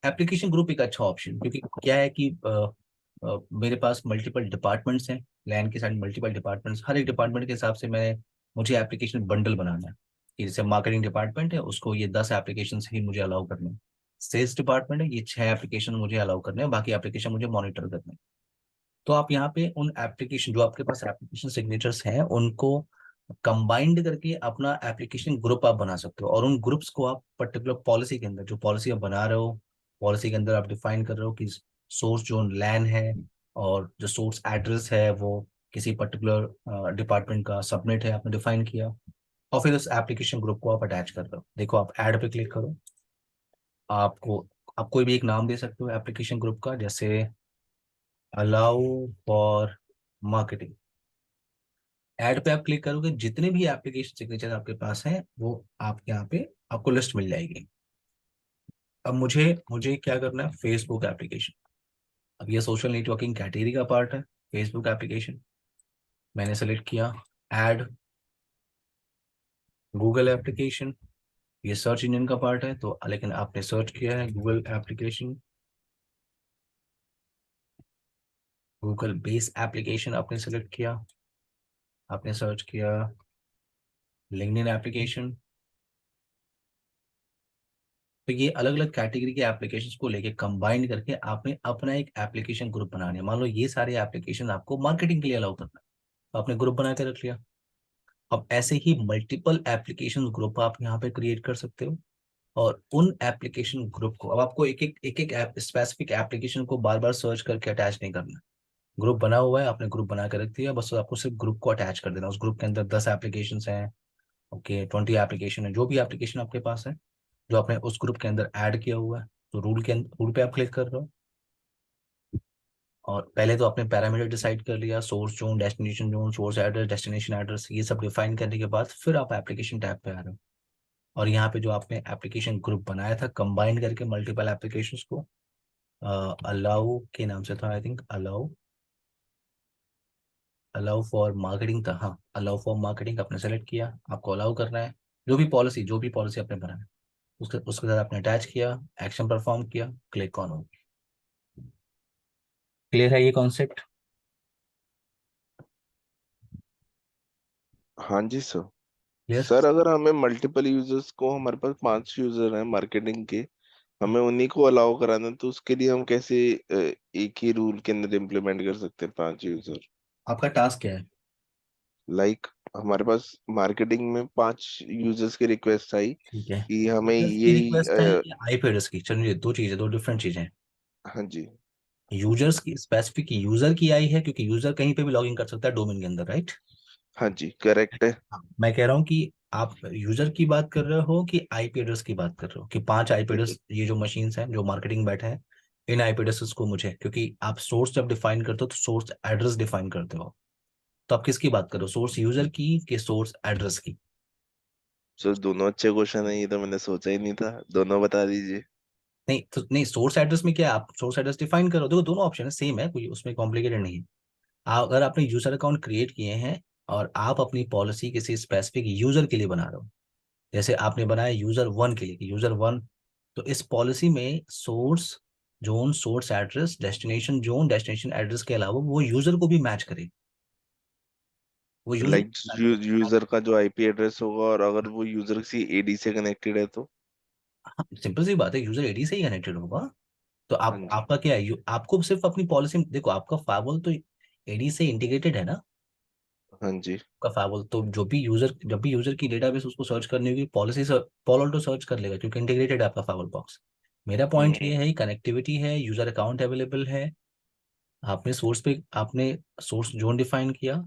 [SPEAKER 1] एप्लीकेशन ग्रुप एक अच्छा ऑप्शन, क्योंकि क्या है कि मेरे पास मल्टीपल डिपार्टमेंट्स हैं, लैन के साथ मल्टीपल डिपार्टमेंट्स, हर एक डिपार्टमेंट के हिसाब से मुझे एप्लीकेशन बंडल बनाना है कि जैसे मार्केटिंग डिपार्टमेंट है उसको ये 10 एप्लीकेशन ही मुझे अलाउ करने हैं, सेल्स डिपार्टमेंट है ये 6 एप्लीकेशन मुझे अलाउ करने हैं, बाकी एप्लीकेशन मुझे मॉनिटर करने हैं। तो आप यहाँ पे उन एप्लीकेशन जो आपके पास एप्लीकेशन सिग्नेचर्स हैं उनको कंबाइंड करके अपना एप्लीकेशन ग्रुप आप बना सकते हो, और उन ग्रुप्स को आप पर्टिकुलर पॉलिसी के अंदर, जो पॉलिसी आप बना रहे हो पॉलिसी के अंदर आप डिफाइन कर रहे हो कि सोर्स जो लैन है और जो सोर्स एड्रेस है वो किसी पर्टिकुलर डिपार्टमेंट का सबनेट है, आपने डिफाइन किया, और फिर उस एप्लीकेशन ग्रुप को आप अटैच कर रहे हो। देखो आप ऐड पे क्लिक करो, आपको आप कोई भी एक नाम दे सकते हो एप्लीकेशन ग्रुप का, जैसे अलाउ फॉर मार्केटिंग। ऐड पे आप क्लिक करोगे, जितने भी एप्लीकेशन सिग्नेचर आपके पास हैं वो आप यहाँ पे आपको लिस्ट मिल जाएगी। अब मुझे मुझे क्या करना है, फेसबुक एप्लीकेशन। अब ये सोशल नेटवर्किंग कैटेगरी का पार्ट है, फेसबुक एप्लीकेशन मैंने सेलेक्ट किया। ऐड गूगल एप्लीकेशन, ये सर्च इंजन का पार्ट है, तो लेकिन आपने सर्च किया है Google application, Google base application आपने सेलेक्ट किया, आपने सर्च किया लिंक्डइन एप्लीकेशन। तो ये अलग अलग कैटेगरी के एप्लीकेशंस को लेके कंबाइन करके आपने अपना एक एप्लीकेशन ग्रुप बनाना है। मान लो ये सारे एप्लीकेशन आपको मार्केटिंग के लिए अलाउ करना है, तो आपने ग्रुप बना के रख लिया। अब ऐसे ही मल्टीपल एप्लीकेशन ग्रुप आप यहाँ पे क्रिएट कर सकते हो, और उन एप्लीकेशन ग्रुप को अब आपको एक एक स्पेसिफिक एप्लीकेशन को बार बार सर्च करके अटैच नहीं करना। ग्रुप बना हुआ है, आपने ग्रुप बना के रख दिया, बस आपको सिर्फ ग्रुप को अटैच कर देना। उस ग्रुप के अंदर 10 एप्लीकेशन हैं, ओके 20 एप्लीकेशन है, जो भी एप्लीकेशन आपके पास है जो आपने उस ग्रुप के अंदर ऐड किया हुआ है, तो रूल पे आप क्लिक कर रहे हो। और पहले तो आपने पैरामीटर डिसाइड कर लिया, source zone, destination zone, source address, destination address, ये सब डिफाइन करने के बाद फिर आप एप्लीकेशन टैब पे आ रहे हो, और यहाँ पे जो आपने एप्लीकेशन ग्रुप बनाया था कंबाइन करके मल्टीपल एप्लीकेशंस को, अलाउ के नाम से था I think, allow allow for marketing था, हाँ अलाउ फॉर मार्केटिंग आपने सेलेक्ट किया, आपको अलाउ करना है। जो भी पॉलिसी आपने बनाया उसके उसके साथ आपने अटैच किया, एक्शन परफॉर्म किया, क्लिक ऑन हो। क्लियर है ये कॉन्सेप्ट?
[SPEAKER 2] हाँ जी सर।
[SPEAKER 1] क्लियर।
[SPEAKER 2] सर अगर हमें मल्टीपल यूजर्स को, हमारे पास 5 यूजर हैं मार्केटिंग के, हमें उन्हीं को अलाउ कराना है, तो उसके लिए हम कैसे एक ही रूल के अंदर इम्प्लीमेंट कर सकते हैं 5 यूजर?
[SPEAKER 1] आपका टास्क क्या है?
[SPEAKER 2] लाइक हमारे पास मार्केटिंग में 5 यूजर्स की रिक्वेस्ट आई
[SPEAKER 1] ठीक है,
[SPEAKER 2] कि हमें
[SPEAKER 1] यूजर्स की
[SPEAKER 2] यही
[SPEAKER 1] रिक्वेस्ट है या आईपी एड्रेस की? चलिए दो चीजें, दो डिफरेंट चीजें हैं।
[SPEAKER 2] हाँ जी।
[SPEAKER 1] यूजर्स की स्पेसिफिक यूजर की आई है क्योंकि यूजर कहीं पे भी लॉगिन कर सकता है डोमेन के अंदर, राइट?
[SPEAKER 2] हाँ जी करेक्ट है।
[SPEAKER 1] मैं कह रहा हूँ कि आप यूजर की बात कर रहे हो कि आईपी एड्रेस की बात कर रहे हो, कि 5 आईपी एड्रेस, ये जो मशीन्स हैं जो मार्केटिंग बैठे हैं इन आईपी एड्रेसेस को मुझे, क्योंकि आप सोर्स जब डिफाइन करते हो तो सोर्स एड्रेस डिफाइन करते हो, तो आप किसकी बात कर रहे हो, सोर्स यूजर की कि सोर्स एड्रेस की?
[SPEAKER 2] सर दोनों अच्छे क्वेश्चन है, ये तो मैंने सोचा ही नहीं था, दोनों बता दीजिए।
[SPEAKER 1] नहीं तो नहीं, सोर्स एड्रेस में क्या है, आप सोर्स एड्रेस डिफाइन करो, देखो दोनों ऑप्शन है, सेम है, कोई उसमें कॉम्प्लिकेटेड नहीं है। अगर आपने यूजर अकाउंट क्रिएट किए हैं और आप अपनी पॉलिसी किसी स्पेसिफिक यूजर के लिए बना रहे हो, जैसे आपने बनाया यूजर वन के लिए कि यूजर वन, तो इस पॉलिसी में source zone, source address, destination zone, destination address के अलावा वो यूजर को भी मैच करे, वो यूजर
[SPEAKER 2] लाइक यूजर का जो आईपी एड्रेस होगा, और अगर वो यूजर किसी एडी से कनेक्टेड है तो?
[SPEAKER 1] सिंपल सी बात है, यूजर आईडी से ही कनेक्टेड होगा। तो
[SPEAKER 2] हाँ
[SPEAKER 1] आप
[SPEAKER 2] जी।
[SPEAKER 1] आपका क्या है, आपको सिर्फ अपनी पॉलिसी देखो, आपका फाइवल तो एडी से इंटीग्रेटेड है ना,
[SPEAKER 2] हाँ जी।
[SPEAKER 1] का फाइवल तो जब भी यूजर की डेटाबेस उसको सर्च करनी होगी पॉलिसी पॉल ऑल्टो सर्च कर लेगा क्योंकि इंटीग्रेटेड है आपका फाइवल बॉक्स। मेरा पॉइंट ये
[SPEAKER 2] हम्म।
[SPEAKER 1] है, कनेक्टिविटी है, यूजर अकाउंट अवेलेबल है, आपने सोर्स जोन डिफाइन किया,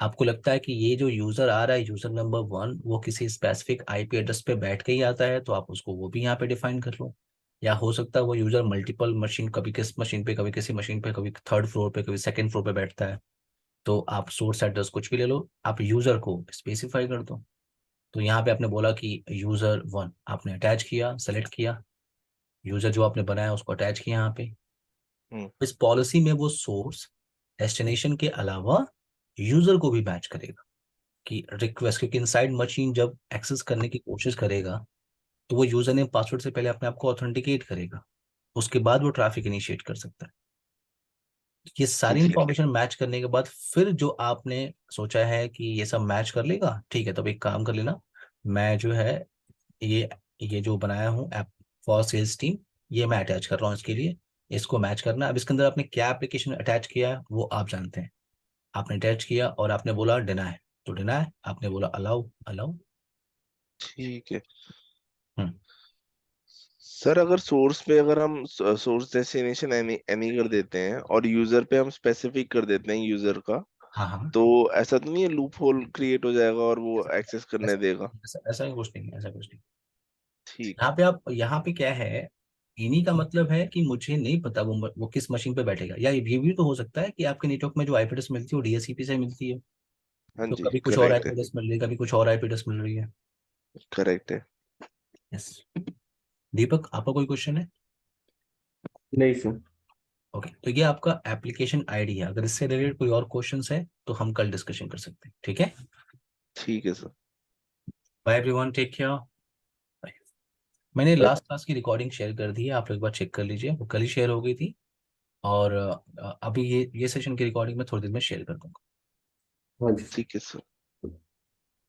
[SPEAKER 1] आपको लगता है कि ये जो यूजर आ रहा है यूजर नंबर वन वो किसी स्पेसिफिक आईपी एड्रेस पे बैठ के ही आता है, तो आप उसको वो भी यहाँ पे डिफाइन कर लो। या हो सकता है वो यूजर मल्टीपल मशीन, कभी किस मशीन पे, कभी किसी मशीन पे, कभी थर्ड फ्लोर पे, कभी सेकंड फ्लोर पे बैठता है, तो आप सोर्स एड्रेस कुछ भी ले लो, आप यूजर को स्पेसिफाई कर दो। तो यहाँ पे आपने बोला कि यूजर वन आपने अटैच किया, सेलेक्ट किया, यूजर जो आपने बनाया उसको अटैच किया यहाँ पे।
[SPEAKER 2] हम्म।
[SPEAKER 1] इस पॉलिसी में वो सोर्स डेस्टिनेशन के अलावा यूजर को भी मैच करेगा कि रिक्वेस्ट, क्योंकि इनसाइड मशीन जब एक्सेस करने की कोशिश करेगा तो वो यूजर नेम पासवर्ड से पहले अपने आप को ऑथेंटिकेट करेगा, उसके बाद वो ट्रैफिक इनिशिएट कर सकता है। ये सारी
[SPEAKER 2] जी
[SPEAKER 1] इंफॉर्मेशन मैच करने के बाद फिर जो आपने सोचा है कि ये सब मैच कर लेगा, ठीक है, तो अब एक काम कर लेना, मैं जो है ये ये जो बनाया हूँ ऐप फॉर सेल्स टीम, ये मैं अटैच कर रहा हूँ इसके लिए, इसको मैच करना। अब इसके अंदर आपने क्या एप्लीकेशन अटैच किया है वो आप जानते हैं। आपने अटैच किया और आपने बोला डिनाई, तो डिनाई, आपने बोला अलाउ, अलाउ।
[SPEAKER 2] ठीक है
[SPEAKER 1] हम्म।
[SPEAKER 2] सर। अगर सोर्स पे अगर हम सोर्स डेस्टिनेशन एनी एनी कर देते हैं और यूजर पे हम स्पेसिफिक कर देते हैं यूजर का,
[SPEAKER 1] हाँ हाँ।
[SPEAKER 2] तो ऐसा तो नहीं है लूप होल क्रिएट हो जाएगा और वो एक्सेस करने
[SPEAKER 1] ऐसा
[SPEAKER 2] देगा?
[SPEAKER 1] ऐसा ऐसा ही कुछ नहीं है, ऐसा कुछ नहीं।
[SPEAKER 2] ठीक
[SPEAKER 1] यहाँ
[SPEAKER 2] है।
[SPEAKER 1] पे आप, यहाँ पे क्या है, इन्हीं का मतलब है कि मुझे नहीं पता वो किस मशीन पे बैठेगा, या ये भी तो हो सकता है कि आपके नेटवर्क में जो आईपी एड्रेस मिलती है वो डीएससीपी से मिलती है,
[SPEAKER 2] हाँ
[SPEAKER 1] तो
[SPEAKER 2] जी,
[SPEAKER 1] कभी कुछ और
[SPEAKER 2] करेक्ट
[SPEAKER 1] आईपी
[SPEAKER 2] है।
[SPEAKER 1] एड्रेस मिल रही है, कभी कुछ और आईपी एड्रेस मिल रही है।
[SPEAKER 2] करेक्ट है।
[SPEAKER 1] यस। दीपक, आपका कोई क्वेश्चन है?
[SPEAKER 3] नहीं सर।
[SPEAKER 1] ओके, तो ये आपका एप्लीकेशन आईडी है, अगर इससे रिलेटेड कोई और क्वेश्चंस है तो हम कल डिस्कशन कर सकते हैं, ठीक है?
[SPEAKER 2] ठीक है sir.
[SPEAKER 1] Bye everyone, take care. मैंने लास्ट क्लास की रिकॉर्डिंग शेयर कर दी है, आप एक बार चेक कर लीजिए, वो कल ही शेयर हो गई थी। और अभी ये सेशन की रिकॉर्डिंग में थोड़ी देर में शेयर कर दूंगा।
[SPEAKER 3] हाँ जी।
[SPEAKER 2] ठीक है सर।